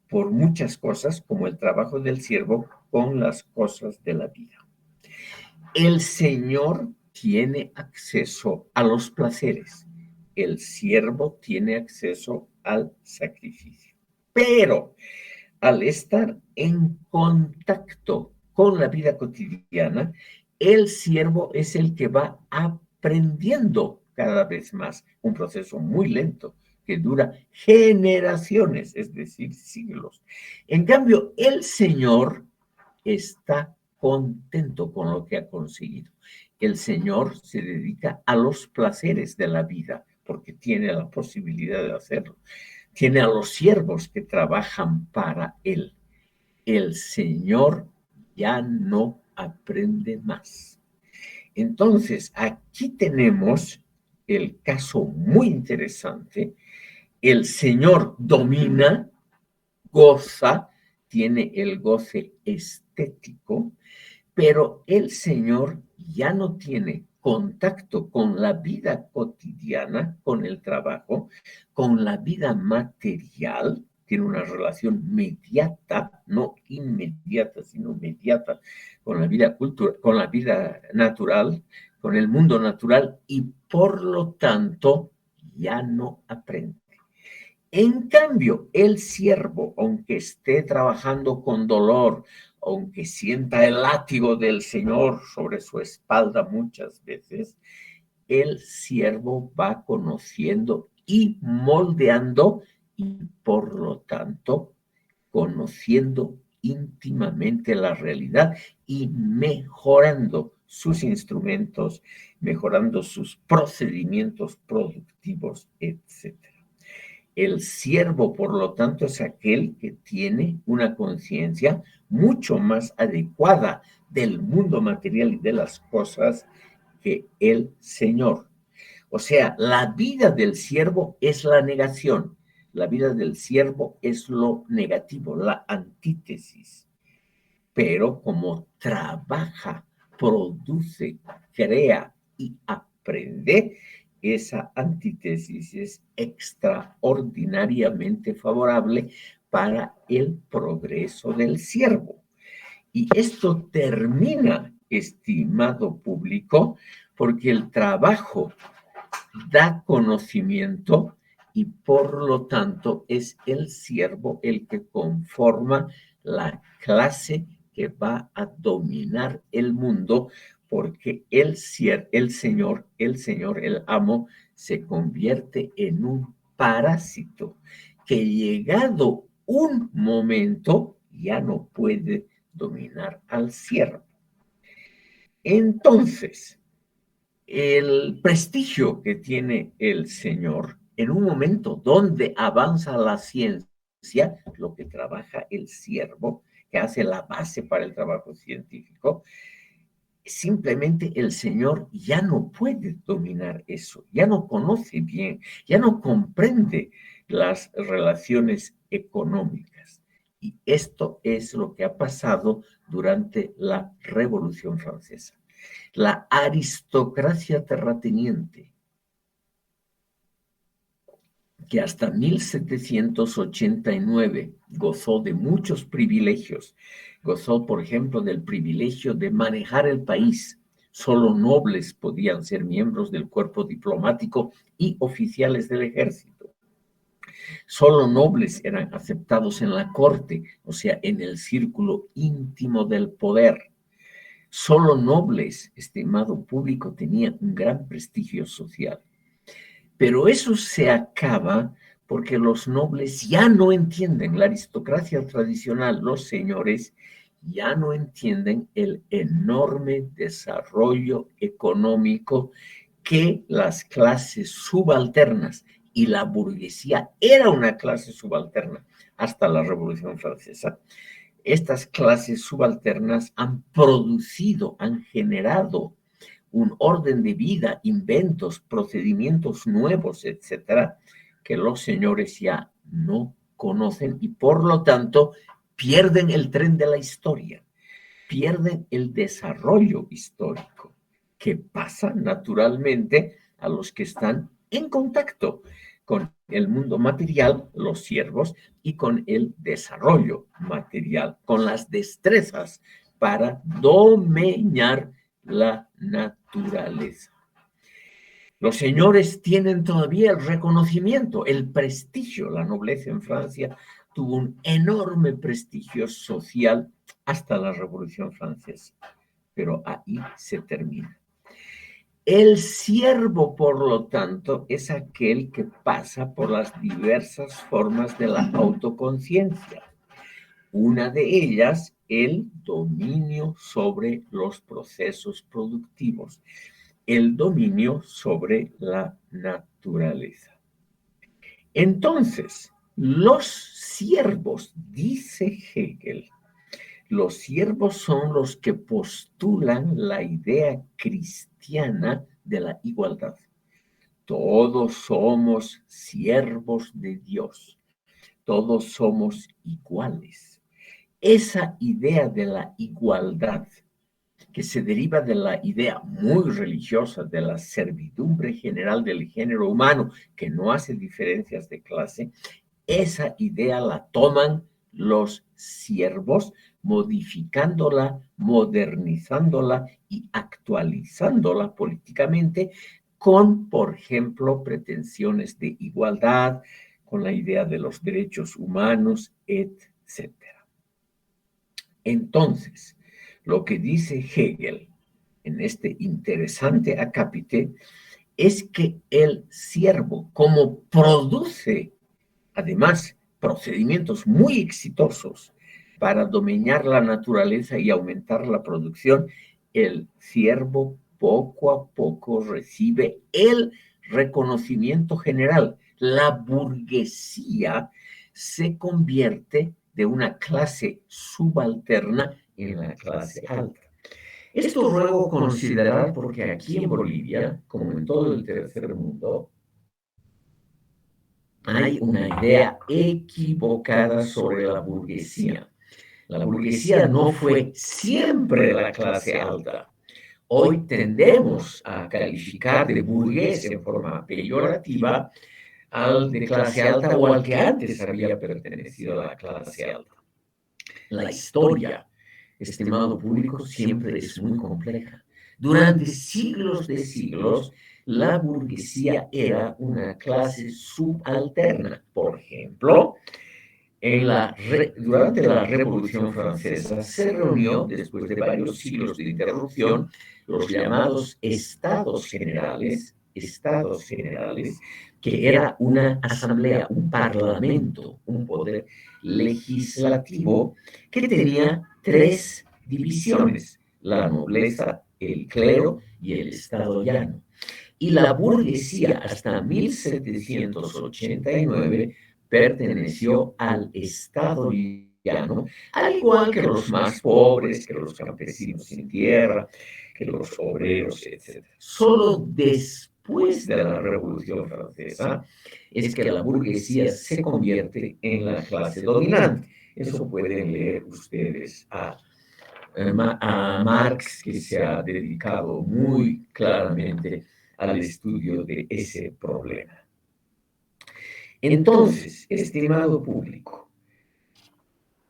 por muchas cosas, como el trabajo del siervo con las cosas de la vida. El Señor tiene acceso a los placeres, el siervo tiene acceso al sacrificio. Pero al estar en contacto con la vida cotidiana, el siervo es el que va aprendiendo cada vez más, un proceso muy lento que dura generaciones, es decir, siglos. En cambio, el Señor está contento con lo que ha conseguido. El Señor se dedica a los placeres de la vida porque tiene la posibilidad de hacerlo. Tiene a los siervos que trabajan para Él. El Señor ya no aprende más. Entonces, aquí tenemos el caso muy interesante. El Señor domina, goza, tiene el goce estético, pero el Señor ya no tiene contacto con la vida cotidiana, con el trabajo, con la vida material, tiene una relación mediata, no inmediata, sino mediata con la vida cultural, con la vida natural, con el mundo natural y por lo tanto ya no aprende. En cambio, el siervo, aunque esté trabajando con dolor, aunque sienta el látigo del Señor sobre su espalda muchas veces, el siervo va conociendo y moldeando y por lo tanto conociendo íntimamente la realidad y mejorando sus instrumentos, mejorando sus procedimientos productivos, etcétera. El siervo, por lo tanto, es aquel que tiene una conciencia mucho más adecuada del mundo material y de las cosas que el Señor. O sea, la vida del siervo es la negación. La vida del siervo es lo negativo, la antítesis. Pero como trabaja, produce, crea y aprende, esa antítesis es extraordinariamente favorable para el progreso del siervo. Y esto termina, estimado público, porque el trabajo da conocimiento y por lo tanto es el siervo el que conforma la clase que va a dominar el mundo, porque el Señor, el amo, se convierte en un parásito que llegado un momento ya no puede dominar al siervo. Entonces, el prestigio que tiene el Señor en un momento donde avanza la ciencia, lo que trabaja el siervo, que hace la base para el trabajo científico, simplemente el Señor ya no puede dominar eso, ya no conoce bien, ya no comprende las relaciones económicas. Y esto es lo que ha pasado durante la Revolución Francesa. La aristocracia terrateniente, que hasta 1789 gozó de muchos privilegios, gozó, por ejemplo, del privilegio de manejar el país. Solo nobles podían ser miembros del cuerpo diplomático y oficiales del ejército. Solo nobles eran aceptados en la corte, o sea, en el círculo íntimo del poder. Solo nobles, estimado público, tenían un gran prestigio social. Pero eso se acaba porque los nobles ya no entienden, la aristocracia tradicional, los señores, ya no entienden el enorme desarrollo económico que las clases subalternas, y la burguesía era una clase subalterna hasta la Revolución Francesa, estas clases subalternas han producido, han generado un orden de vida, inventos, procedimientos nuevos, etcétera, que los señores ya no conocen y por lo tanto pierden el tren de la historia, pierden el desarrollo histórico que pasa naturalmente a los que están en contacto con el mundo material, los siervos, y con el desarrollo material, con las destrezas para dominar la naturaleza. Los señores tienen todavía el reconocimiento, el prestigio. La nobleza en Francia tuvo un enorme prestigio social hasta la Revolución Francesa, pero ahí se termina. El siervo, por lo tanto, es aquel que pasa por las diversas formas de la autoconciencia. Una de ellas, el dominio sobre los procesos productivos, el dominio sobre la naturaleza. Entonces, los siervos, dice Hegel, los siervos son los que postulan la idea cristiana de la igualdad. Todos somos siervos de Dios, todos somos iguales. Esa idea de la igualdad, que se deriva de la idea muy religiosa de la servidumbre general del género humano, que no hace diferencias de clase, esa idea la toman los siervos, modificándola, modernizándola y actualizándola políticamente con, por ejemplo, pretensiones de igualdad, con la idea de los derechos humanos, etc. Entonces, lo que dice Hegel en este interesante acápite es que el siervo, como produce además procedimientos muy exitosos para dominar la naturaleza y aumentar la producción, el siervo poco a poco recibe el reconocimiento general. La burguesía se convierte de una clase subalterna en la clase alta. Esto ruego considerar porque aquí en Bolivia, como en todo el tercer mundo, hay una idea equivocada sobre la burguesía. La burguesía no fue siempre la clase alta. Hoy tendemos a calificar de burgués en forma peyorativa al de clase alta o al que antes había pertenecido a la clase alta. La historia, estimado público, siempre es muy compleja. Durante siglos de siglos, la burguesía era una clase subalterna. Por ejemplo, durante la Revolución Francesa se reunió, después de varios siglos de interrupción, los llamados estados generales, que era una asamblea, un parlamento, un poder legislativo que tenía tres divisiones: la nobleza, el clero y el estado llano. Y la burguesía hasta 1789 perteneció al estado llano, al igual que los más pobres, que los campesinos sin tierra, que los obreros, etc. Solo después de la Revolución Francesa es que la burguesía se convierte en la clase dominante. Eso pueden leer ustedes a Marx, que se ha dedicado muy claramente al estudio de ese problema. Entonces, estimado público,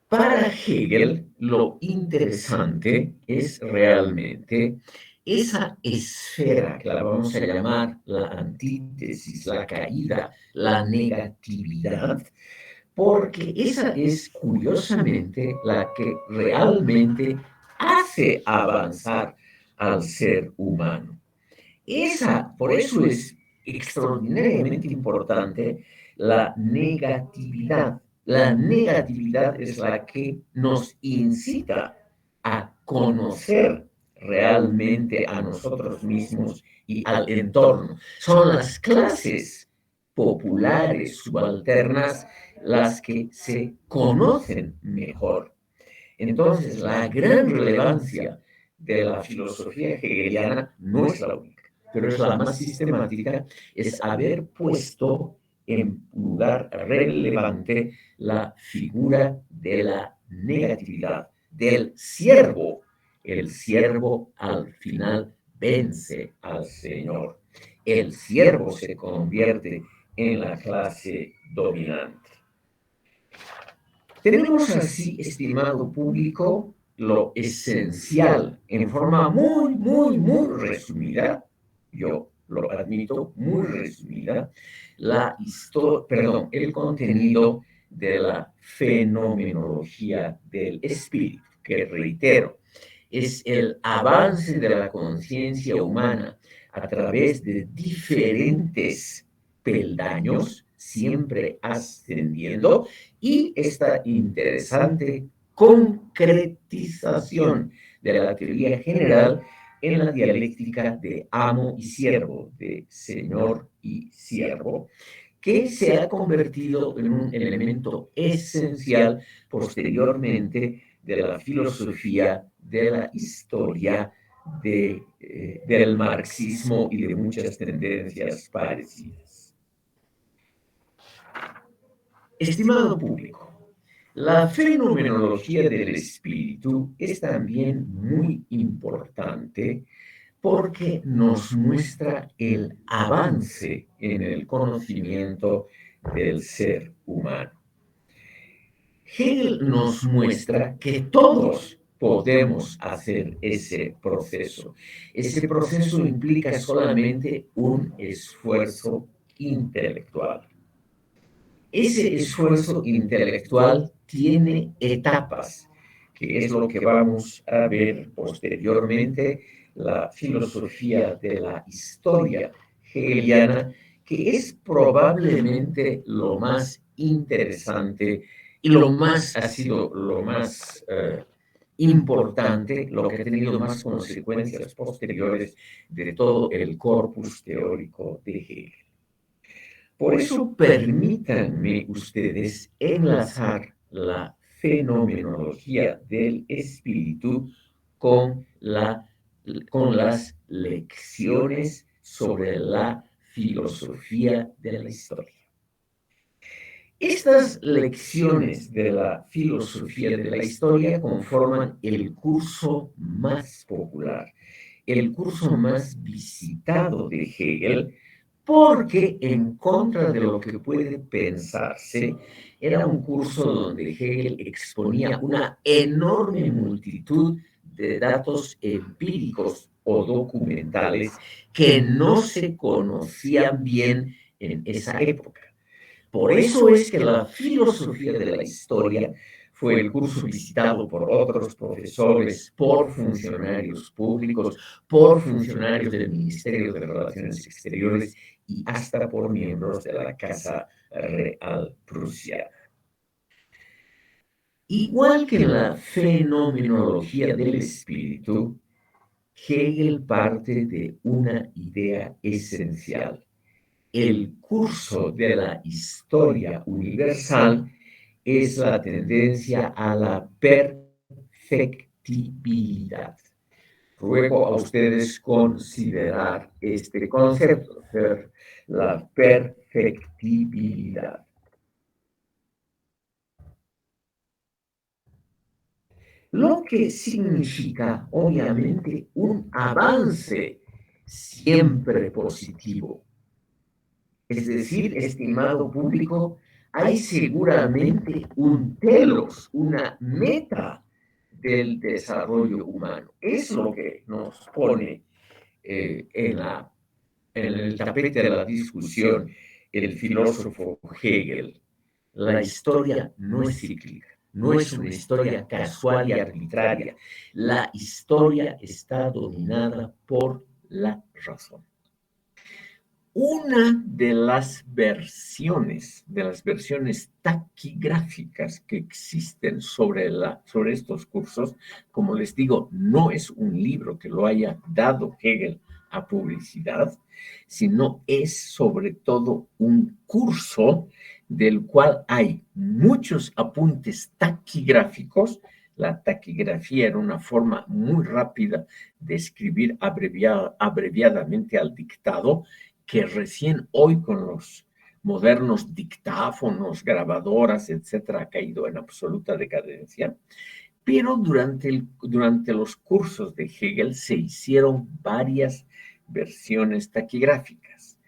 para Hegel lo interesante es realmente esa esfera que la vamos a llamar la antítesis, la caída, la negatividad, porque esa es curiosamente la que realmente hace avanzar al ser humano. Por eso es extraordinariamente importante la negatividad. La negatividad es la que nos incita a conocer realmente a nosotros mismos y al entorno. Son las clases populares subalternas las que se conocen mejor. Entonces, la gran relevancia de la filosofía hegeliana no es la única, pero es la más sistemática, es haber puesto en lugar relevante la figura de la negatividad, del siervo. El siervo al final vence al Señor. El siervo se convierte en la clase dominante. Tenemos así, estimado público, lo esencial en forma muy resumida, yo lo admito, muy resumida, el contenido de la fenomenología del espíritu, que reitero, es el avance de la conciencia humana a través de diferentes peldaños, siempre ascendiendo, y esta interesante concretización de la teoría general en la dialéctica de amo y siervo, de señor y siervo, que se ha convertido en un elemento esencial posteriormente de la filosofía, de la historia, del marxismo y de muchas tendencias parecidas. Estimado público, la fenomenología del espíritu es también muy importante porque nos muestra el avance en el conocimiento del ser humano. Hegel nos muestra que todos podemos hacer ese proceso. Ese proceso implica solamente un esfuerzo intelectual. Ese esfuerzo intelectual tiene etapas, que es lo que vamos a ver posteriormente, la filosofía de la historia hegeliana, que es probablemente lo más interesante Y ha sido lo más importante, lo que ha tenido más consecuencias posteriores de todo el corpus teórico de Hegel. Por eso permítanme ustedes enlazar la fenomenología del espíritu con, con las lecciones sobre la filosofía de la historia. Estas lecciones de la filosofía de la historia conforman el curso más popular, el curso más visitado de Hegel, porque en contra de lo que puede pensarse, era un curso donde Hegel exponía una enorme multitud de datos empíricos o documentales que no se conocían bien en esa época. Por eso es que la filosofía de la historia fue el curso visitado por otros profesores, por funcionarios públicos, por funcionarios del Ministerio de Relaciones Exteriores y hasta por miembros de la Casa Real Prusiana. Igual que en la fenomenología del espíritu, Hegel parte de una idea esencial. El curso de la historia universal es la tendencia a la perfectibilidad. Ruego a ustedes considerar este concepto, la perfectibilidad. Lo que significa, obviamente, un avance siempre positivo. Es decir, estimado público, hay seguramente un telos, una meta del desarrollo humano. Es lo que nos pone en el tapete de la discusión el filósofo Hegel. La historia no es cíclica, no es una historia casual y arbitraria. La historia está dominada por la razón. Una de las versiones taquigráficas que existen sobre estos cursos, como les digo, no es un libro que lo haya dado Hegel a publicidad, sino es sobre todo un curso del cual hay muchos apuntes taquigráficos. La taquigrafía era una forma muy rápida de escribir abreviadamente al dictado, que recién hoy con los modernos dictáfonos, grabadoras, etcétera, ha caído en absoluta decadencia. Pero durante los cursos de Hegel se hicieron varias versiones taquigráficas.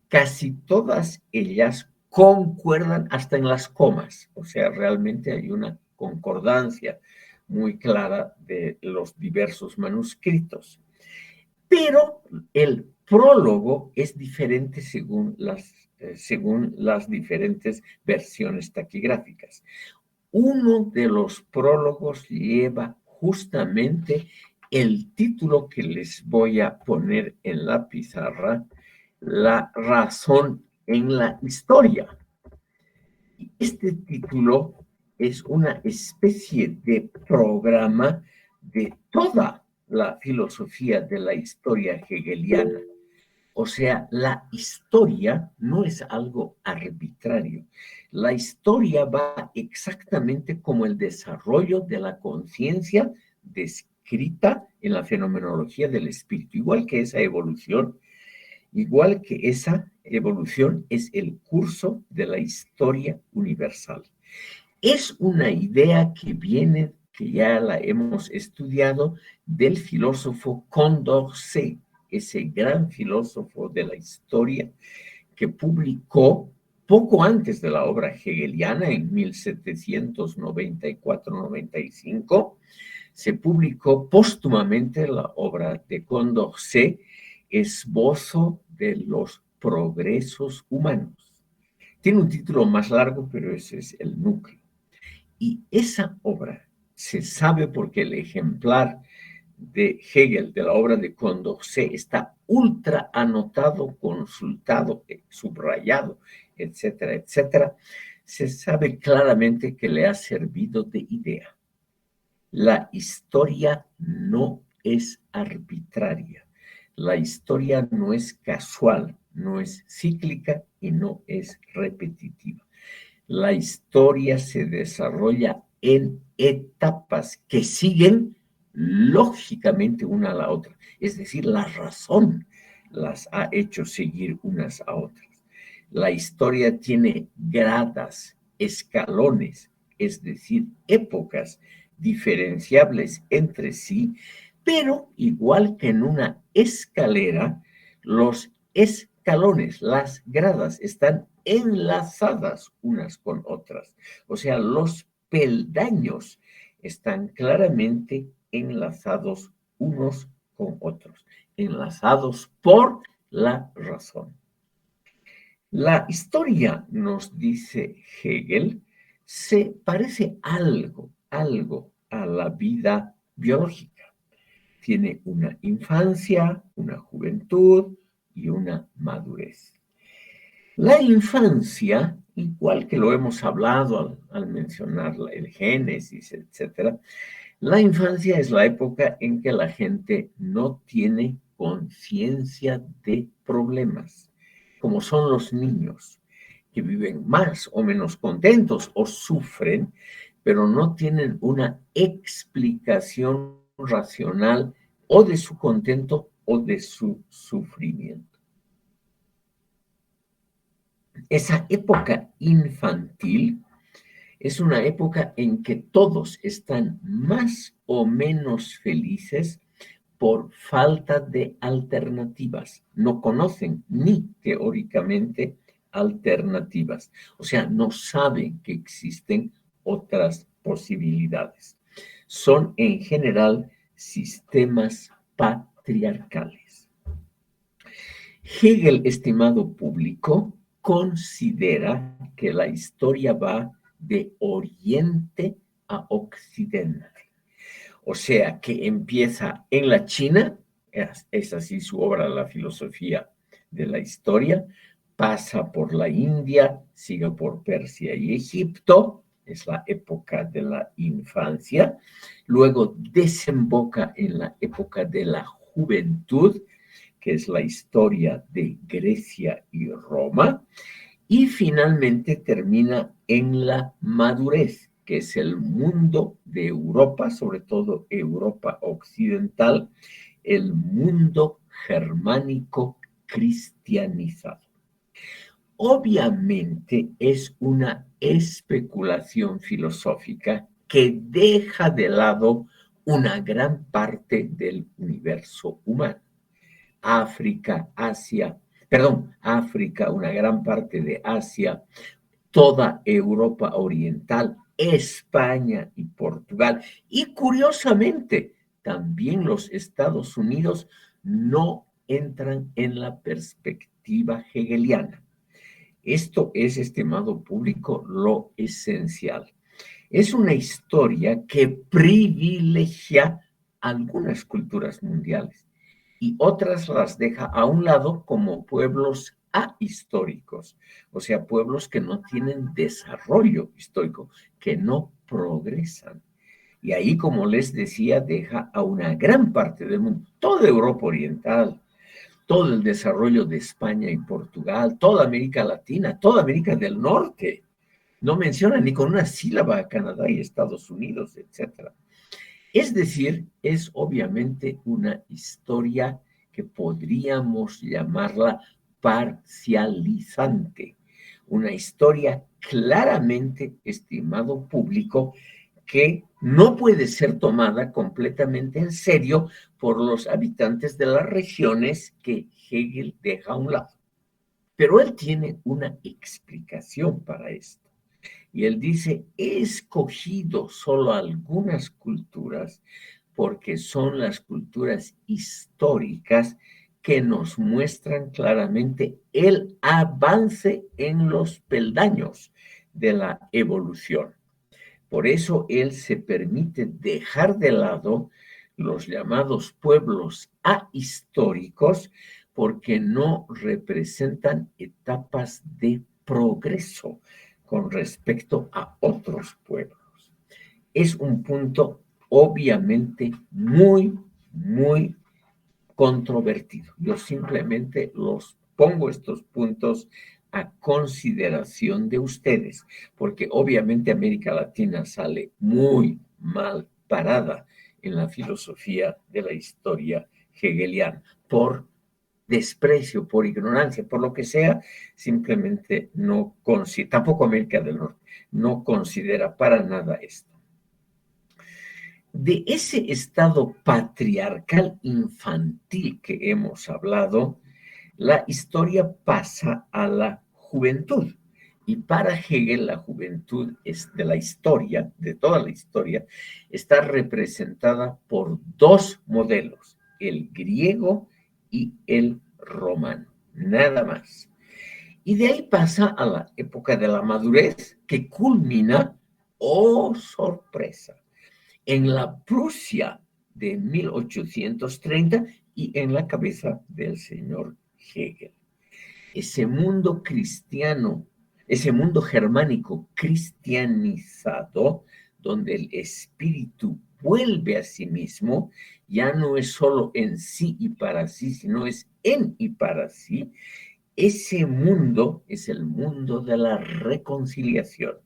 Casi todas ellas concuerdan hasta en las comas, o sea, realmente hay una concordancia muy clara de los diversos manuscritos. Pero el prólogo es diferente según las diferentes versiones taquigráficas. Uno de los prólogos lleva justamente el título que les voy a poner en la pizarra, La razón en la historia. Este título es una especie de programa de toda la filosofía de la historia hegeliana. O sea, la historia no es algo arbitrario. La historia va exactamente como el desarrollo de la conciencia descrita en la fenomenología del espíritu. Igual que esa evolución es el curso de la historia universal. Es una idea que ya la hemos estudiado, del filósofo Condorcet, ese gran filósofo de la historia que publicó poco antes de la obra hegeliana, en 1794-95, se publicó póstumamente la obra de Condorcet, Esbozo de los progresos humanos. Tiene un título más largo, pero ese es el núcleo. Y esa obra se sabe porque el ejemplar de Hegel, de la obra de Condorcet, está ultra anotado, consultado, subrayado, etcétera, etcétera. se sabe claramente que le ha servido de idea. La historia no es arbitraria. La historia no es casual, no es cíclica y no es repetitiva. La historia se desarrolla en etapas que siguen lógicamente una a la otra. Es decir, la razón las ha hecho seguir unas a otras. La historia tiene gradas, escalones, es decir, épocas diferenciables entre sí, pero igual que en una escalera, los escalones, las gradas están enlazadas unas con otras. O sea, los peldaños están claramente enlazados unos con otros, enlazados por la razón. La historia, nos dice Hegel, se parece algo a la vida biológica. Tiene una infancia, una juventud y una madurez. La infancia, igual que lo hemos hablado al mencionar el Génesis, etcétera, la infancia es la época en que la gente no tiene conciencia de problemas, como son los niños, que viven más o menos contentos o sufren, pero no tienen una explicación racional o de su contento o de su sufrimiento. Esa época infantil es una época en que todos están más o menos felices por falta de alternativas. No conocen ni teóricamente alternativas. O sea, no saben que existen otras posibilidades. Son en general sistemas patriarcales. Hegel, estimado público, considera que la historia va de Oriente a Occidente. O sea, que empieza en la China, es así su obra, La filosofía de la historia, pasa por la India, sigue por Persia y Egipto, es la época de la infancia, luego desemboca en la época de la juventud, que es la historia de Grecia y Roma, y finalmente termina en la madurez, que es el mundo de Europa, sobre todo Europa occidental, el mundo germánico cristianizado. Obviamente es una especulación filosófica que deja de lado una gran parte del universo humano. África, una gran parte de Asia, toda Europa Oriental, España y Portugal. Y curiosamente, también los Estados Unidos no entran en la perspectiva hegeliana. Esto es, estimado público, lo esencial. Es una historia que privilegia algunas culturas mundiales y otras las deja a un lado como pueblos ahistóricos, o sea, pueblos que no tienen desarrollo histórico, que no progresan. Y ahí, como les decía, deja a una gran parte del mundo, toda Europa Oriental, todo el desarrollo de España y Portugal, toda América Latina, toda América del Norte. No menciona ni con una sílaba a Canadá y Estados Unidos, etcétera. Es decir, es obviamente una historia que podríamos llamarla parcializante, una historia claramente, estimado público, que no puede ser tomada completamente en serio por los habitantes de las regiones que Hegel deja a un lado. Pero él tiene una explicación para esto. Y él dice, he escogido solo algunas culturas porque son las culturas históricas que nos muestran claramente el avance en los peldaños de la evolución. Por eso él se permite dejar de lado los llamados pueblos ahistóricos porque no representan etapas de progreso, con respecto a otros pueblos. Es un punto obviamente muy controvertido. Yo simplemente los pongo estos puntos a consideración de ustedes, porque obviamente América Latina sale muy mal parada en la filosofía de la historia hegeliana por desprecio, por ignorancia, por lo que sea, simplemente no considera, tampoco América del Norte, no considera para nada esto. De ese estado patriarcal infantil que hemos hablado, la historia pasa a la juventud. Y para Hegel, la juventud es de la historia, de toda la historia, está representada por dos modelos, el griego y el romano, nada más. Y de ahí pasa a la época de la madurez, que culmina, oh sorpresa, en la Prusia de 1830 y en la cabeza del señor Hegel. Ese mundo cristiano, ese mundo germánico cristianizado, donde el espíritu vuelve a sí mismo, ya no es solo en sí y para sí, sino es en y para sí. Ese mundo es el mundo de la reconciliación.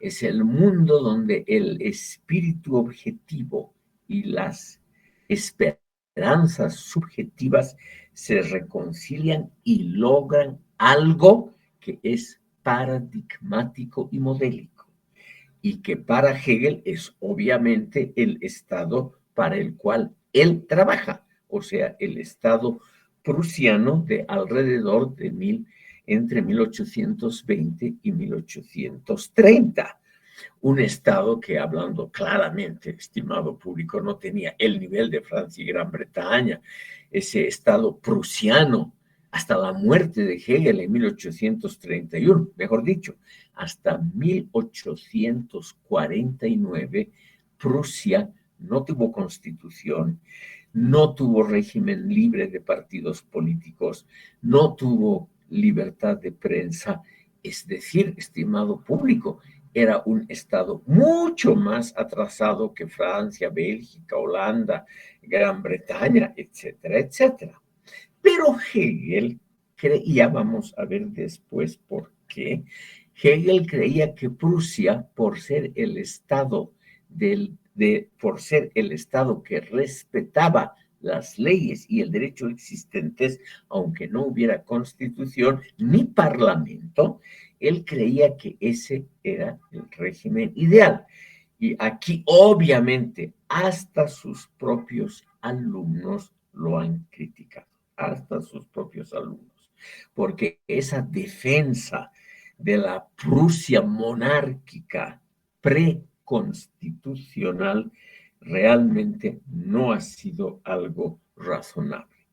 Es el mundo donde el espíritu objetivo y las esperanzas subjetivas se reconcilian y logran algo que es paradigmático y modélico, y que para Hegel es obviamente el estado para el cual él trabaja, o sea, el estado prusiano de alrededor de entre 1820 y 1830. Un estado que, hablando claramente, estimado público, no tenía el nivel de Francia y Gran Bretaña. Ese estado prusiano, hasta la muerte de Hegel en 1831, mejor dicho, hasta 1849, Prusia no tuvo constitución, no tuvo régimen libre de partidos políticos, no tuvo libertad de prensa. Es decir, estimado público, era un estado mucho más atrasado que Francia, Bélgica, Holanda, Gran Bretaña, etcétera, etcétera. Pero Hegel creía, vamos a ver después por qué, Hegel creía que Prusia, por ser el estado por ser el estado que respetaba las leyes y el derecho existentes, aunque no hubiera constitución ni parlamento, él creía que ese era el régimen ideal. Y aquí, obviamente, hasta sus propios alumnos lo han criticado, hasta sus propios alumnos, porque esa defensa de la Prusia monárquica preconstitucional realmente no ha sido algo razonable.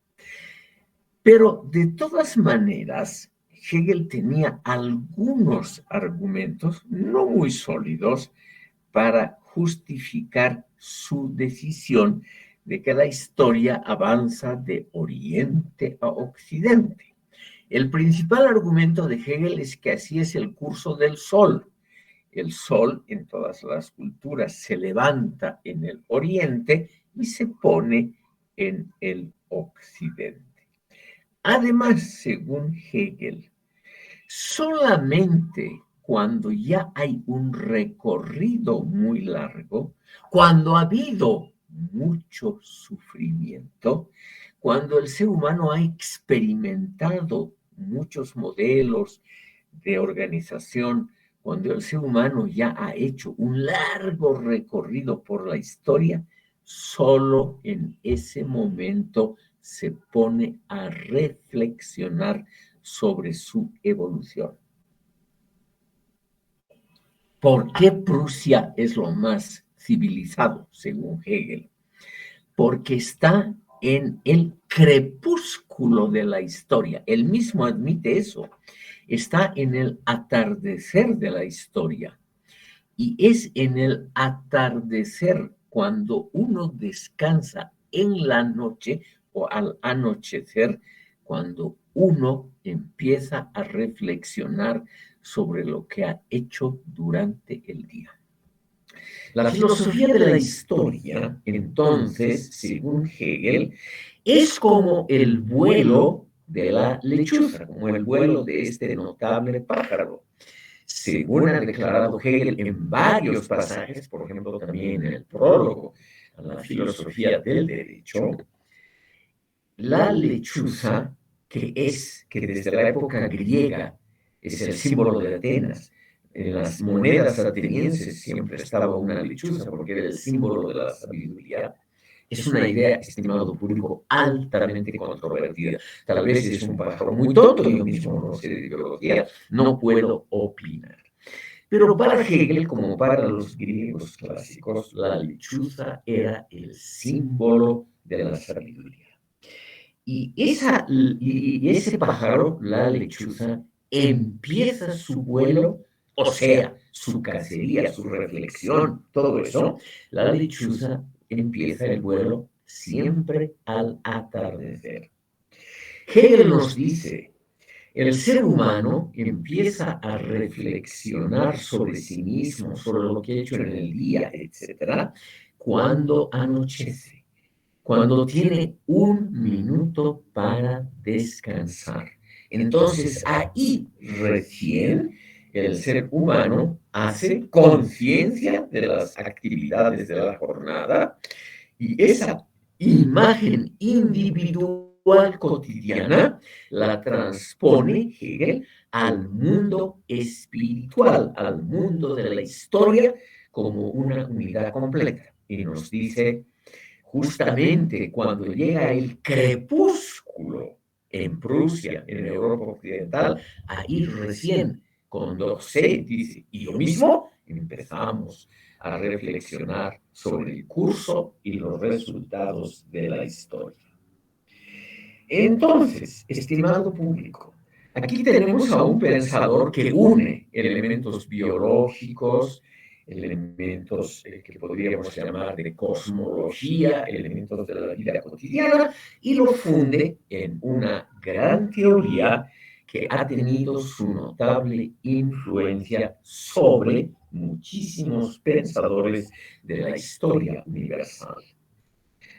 Pero de todas maneras, Hegel tenía algunos argumentos no muy sólidos para justificar su decisión de que la historia avanza de oriente a occidente. El principal argumento de Hegel es que así es el curso del sol. El sol en todas las culturas se levanta en el oriente y se pone en el occidente. Además, según Hegel, solamente cuando ya hay un recorrido muy largo, cuando ha habido mucho sufrimiento, cuando el ser humano ha experimentado muchos modelos de organización, cuando el ser humano ya ha hecho un largo recorrido por la historia, solo en ese momento se pone a reflexionar sobre su evolución. ¿Por qué Prusia es lo más civilizado, según Hegel? Porque está en el crepúsculo de la historia. Él mismo admite eso. Está en el atardecer de la historia. Y es en el atardecer cuando uno descansa en la noche o al anochecer, cuando uno empieza a reflexionar sobre lo que ha hecho durante el día. La filosofía de la historia, entonces, según Hegel, es como el vuelo de la lechuza, como el vuelo de este notable pájaro. Según ha declarado Hegel en varios pasajes, por ejemplo, también en el prólogo a la filosofía del derecho, la lechuza, que desde la época griega es el símbolo de Atenas, en las monedas atenienses siempre estaba una lechuza porque era el símbolo de la sabiduría, es una idea, estimado público, altamente controvertida. Tal vez es un pájaro muy tonto, yo mismo no sé de biología, no puedo opinar. Pero para Hegel, como para los griegos clásicos, la lechuza era el símbolo de la sabiduría. Y ese pájaro, la lechuza, empieza su vuelo, o sea, su cacería, su reflexión, todo eso, la lechuza empieza el vuelo siempre al atardecer. Hegel nos dice, el ser humano empieza a reflexionar sobre sí mismo, sobre lo que ha hecho en el día, etc., cuando anochece, cuando tiene un minuto para descansar. Entonces ahí recién el ser humano hace conciencia de las actividades de la jornada y esa imagen individual cotidiana la transpone Hegel al mundo espiritual, al mundo de la historia como una unidad completa. Y nos dice, justamente cuando llega el crepúsculo en Prusia, en Europa Occidental, ahí recién, con Dorset, dice, y yo mismo empezamos a reflexionar sobre el curso y los resultados de la historia. Entonces, estimado público, aquí tenemos a un pensador que une elementos biológicos, elementos que podríamos llamar de cosmología, elementos de la vida cotidiana, y lo funde en una gran teoría que ha tenido su notable influencia sobre muchísimos pensadores de la historia universal.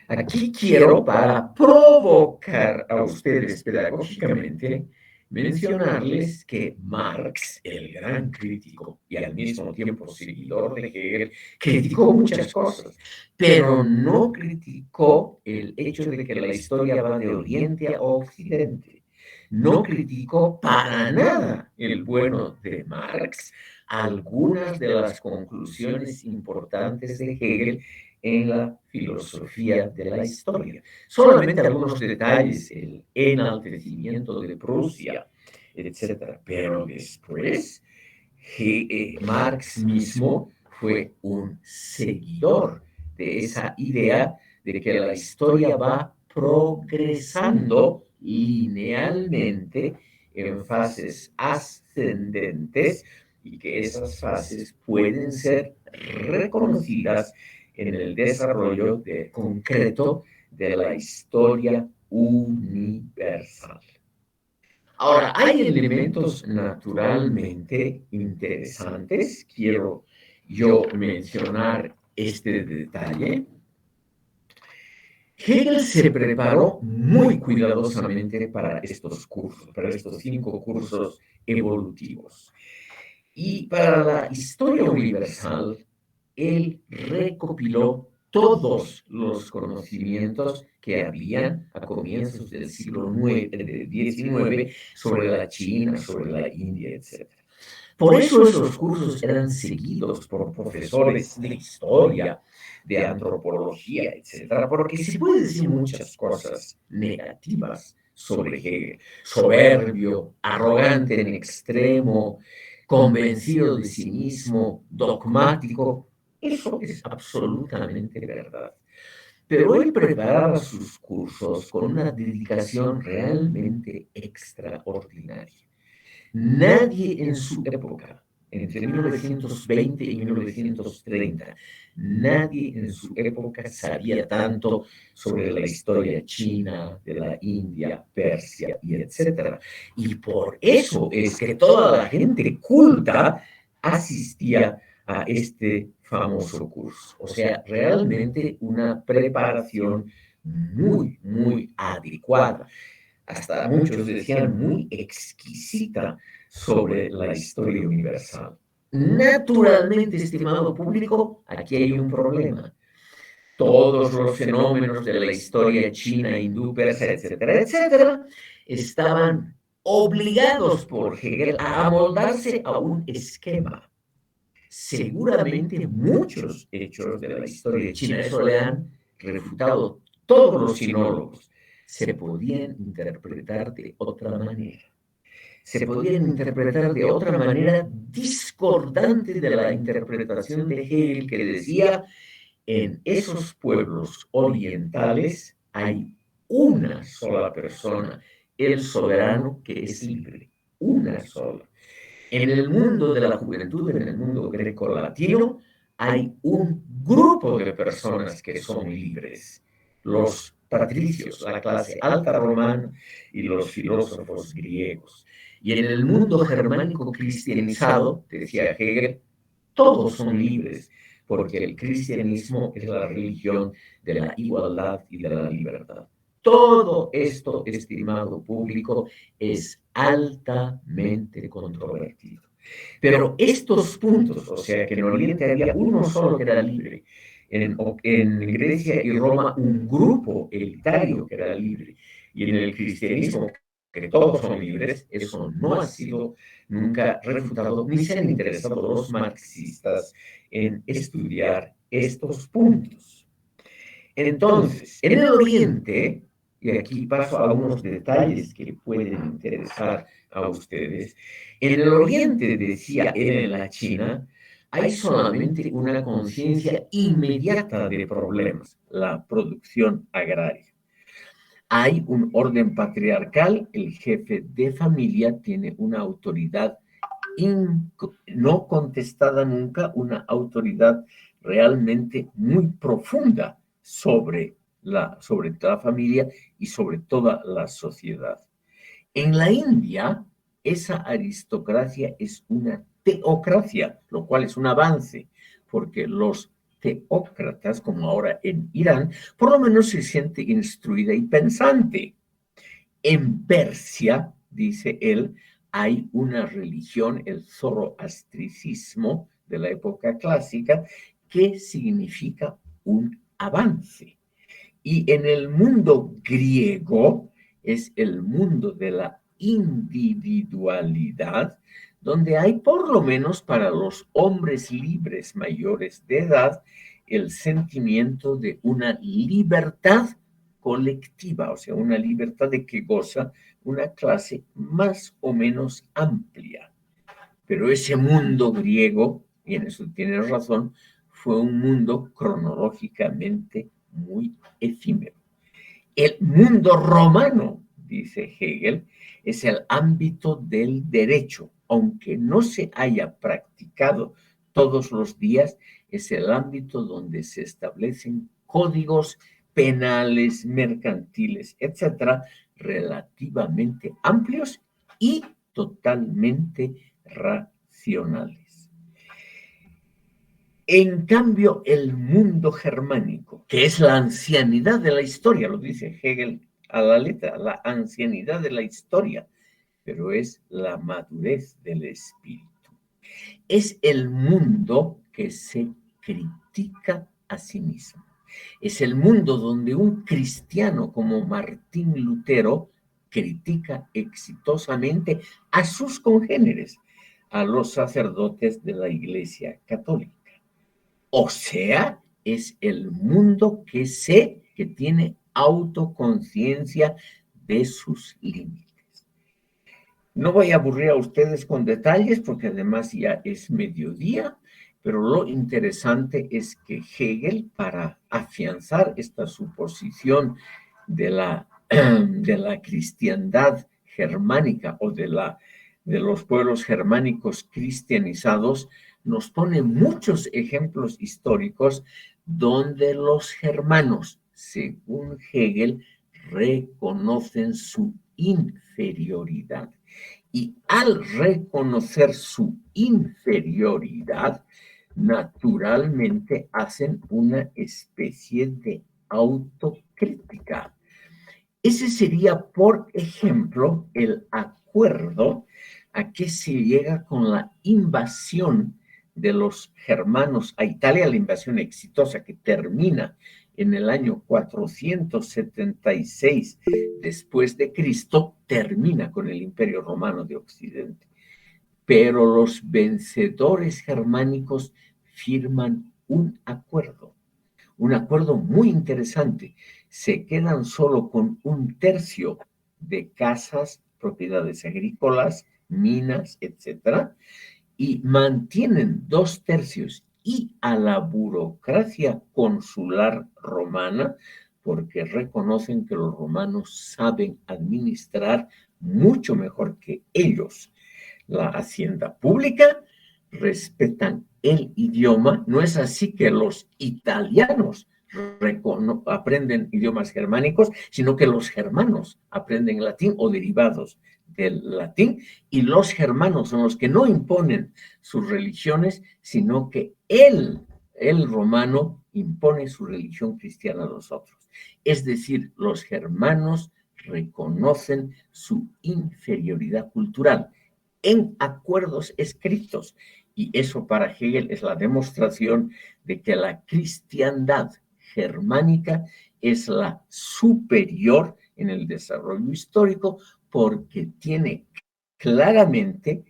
Aquí quiero, para provocar a ustedes pedagógicamente, mencionarles que Marx, el gran crítico y al mismo tiempo seguidor de Hegel, criticó muchas cosas, pero no criticó el hecho de que la historia va de Oriente a Occidente. No criticó para nada el bueno de Marx, algunas de las conclusiones importantes de Hegel en la filosofía de la historia. Solamente algunos detalles, el enaltecimiento de Prusia, etc. Pero después, Marx mismo fue un seguidor de esa idea de que la historia va progresando linealmente en fases ascendentes y que esas fases pueden ser reconocidas en el desarrollo concreto de la historia universal. Ahora, hay elementos naturalmente interesantes. Quiero yo mencionar este detalle. Hegel se preparó muy cuidadosamente para estos cursos, para estos 5 cursos evolutivos. Y para la historia universal, él recopiló todos los conocimientos que habían a comienzos del siglo XIX sobre la China, sobre la India, etc. Por eso esos cursos eran seguidos por profesores de historia, de antropología, etc. Porque se puede decir muchas cosas negativas sobre Hegel. Soberbio, arrogante en extremo, convencido de sí mismo, dogmático. Eso es absolutamente verdad. Pero él preparaba sus cursos con una dedicación realmente extraordinaria. Nadie en su época entre 1920 y 1930. Nadie en su época sabía tanto sobre la historia china, de la India, Persia y etcétera. Y por eso es que toda la gente culta asistía a este famoso curso. O sea, realmente una preparación muy, muy adecuada. Hasta muchos decían muy exquisita sobre la historia universal. Naturalmente, estimado público, aquí hay un problema. Todos los fenómenos de la historia china, hindú, persa, etcétera, etcétera, estaban obligados por Hegel a amoldarse a un esquema. Seguramente muchos hechos de la historia china, eso le han refutado todos los sinólogos, se podían interpretar de otra manera. Se podían interpretar de otra manera discordante de la interpretación de Hegel, que decía, en esos pueblos orientales hay una sola persona, el soberano que es libre, una sola. En el mundo de la juventud, en el mundo grecolatino, hay un grupo de personas que son libres. Los patricios, la clase alta romana y los filósofos griegos. Y en el mundo germánico cristianizado, decía Hegel, todos son libres, porque el cristianismo es la religión de la igualdad y de la libertad. Todo esto, estimado público, es altamente controvertido. Pero estos puntos, o sea, que en Oriente había uno solo que era libre, en Grecia y Roma un grupo elitario que era libre, y en el cristianismo, que todos son libres, eso no ha sido nunca refutado, ni se han interesado los marxistas en estudiar estos puntos. Entonces, en el Oriente, y aquí paso a unos detalles que pueden interesar a ustedes, en el Oriente, decía él en la China, hay solamente una conciencia inmediata de problemas, la producción agraria. Hay un orden patriarcal, el jefe de familia tiene una autoridad no contestada nunca, una autoridad realmente muy profunda sobre toda familia y sobre toda la sociedad. En la India, esa aristocracia es una teocracia, lo cual es un avance, porque los teócratas, como ahora en Irán, por lo menos se siente instruida y pensante. En Persia, dice él, hay una religión, el zoroastricismo de la época clásica, que significa un avance. Y en el mundo griego es el mundo de la individualidad, donde hay por lo menos para los hombres libres mayores de edad el sentimiento de una libertad colectiva, o sea, una libertad de que goza una clase más o menos amplia. Pero ese mundo griego, y en eso tienes razón, fue un mundo cronológicamente muy efímero. El mundo romano, dice Hegel, es el ámbito del derecho, aunque no se haya practicado todos los días, es el ámbito donde se establecen códigos penales, mercantiles, etcétera, relativamente amplios y totalmente racionales. En cambio, el mundo germánico, que es la ancianidad de la historia, lo dice Hegel a la letra, la ancianidad de la historia, pero es la madurez del espíritu. Es el mundo que se critica a sí mismo. Es el mundo donde un cristiano como Martín Lutero critica exitosamente a sus congéneres, a los sacerdotes de la Iglesia Católica. O sea, es el mundo que tiene autoconciencia de sus límites. No voy a aburrir a ustedes con detalles porque además ya es mediodía, pero lo interesante es que Hegel, para afianzar esta suposición de la cristiandad germánica o de de los pueblos germánicos cristianizados, nos pone muchos ejemplos históricos donde los germanos, según Hegel, reconocen su inferioridad. Y al reconocer su inferioridad, naturalmente hacen una especie de autocrítica. Ese sería, por ejemplo, el acuerdo a que se llega con la invasión de los germanos a Italia, la invasión exitosa que termina en el año 476 después de Cristo, termina con el Imperio Romano de Occidente. Pero los vencedores germánicos firman un acuerdo muy interesante. Se quedan solo con un tercio de casas, propiedades agrícolas, minas, etcétera, y mantienen 2/3 y a la burocracia consular romana, porque reconocen que los romanos saben administrar mucho mejor que ellos la hacienda pública, respetan el idioma. No es así que los italianos aprenden idiomas germánicos, sino que los germanos aprenden latín o derivados del latín, y los germanos son los que no imponen sus religiones, sino que el romano impone su religión cristiana a los otros. Es decir, los germanos reconocen su inferioridad cultural en acuerdos escritos. Y eso para Hegel es la demostración de que la cristiandad germánica es la superior en el desarrollo histórico porque tiene claramente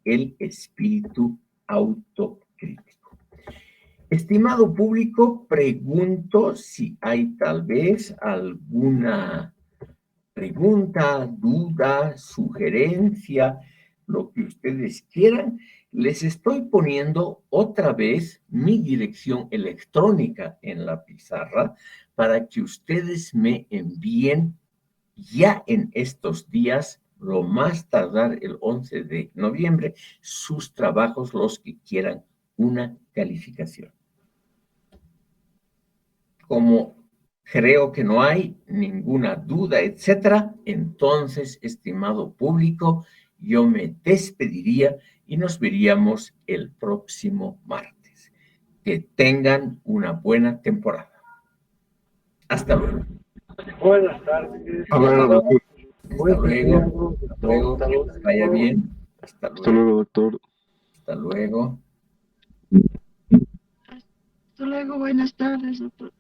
el espíritu autocrítico. Estimado público, pregunto si hay tal vez alguna pregunta, duda, sugerencia, lo que ustedes quieran. Les estoy poniendo otra vez mi dirección electrónica en la pizarra para que ustedes me envíen ya en estos días, lo más tardar el 11 de noviembre, sus trabajos, los que quieran una calificación. Como creo que no hay ninguna duda, etcétera, entonces, estimado público, yo me despediría y nos veríamos el próximo martes. Que tengan una buena temporada. Hasta luego. Buenas tardes. Hasta luego, doctor. Hasta luego. Hasta luego. Que vaya bien. Hasta Hasta luego, doctor. Hasta luego. Hasta luego, buenas tardes, doctor.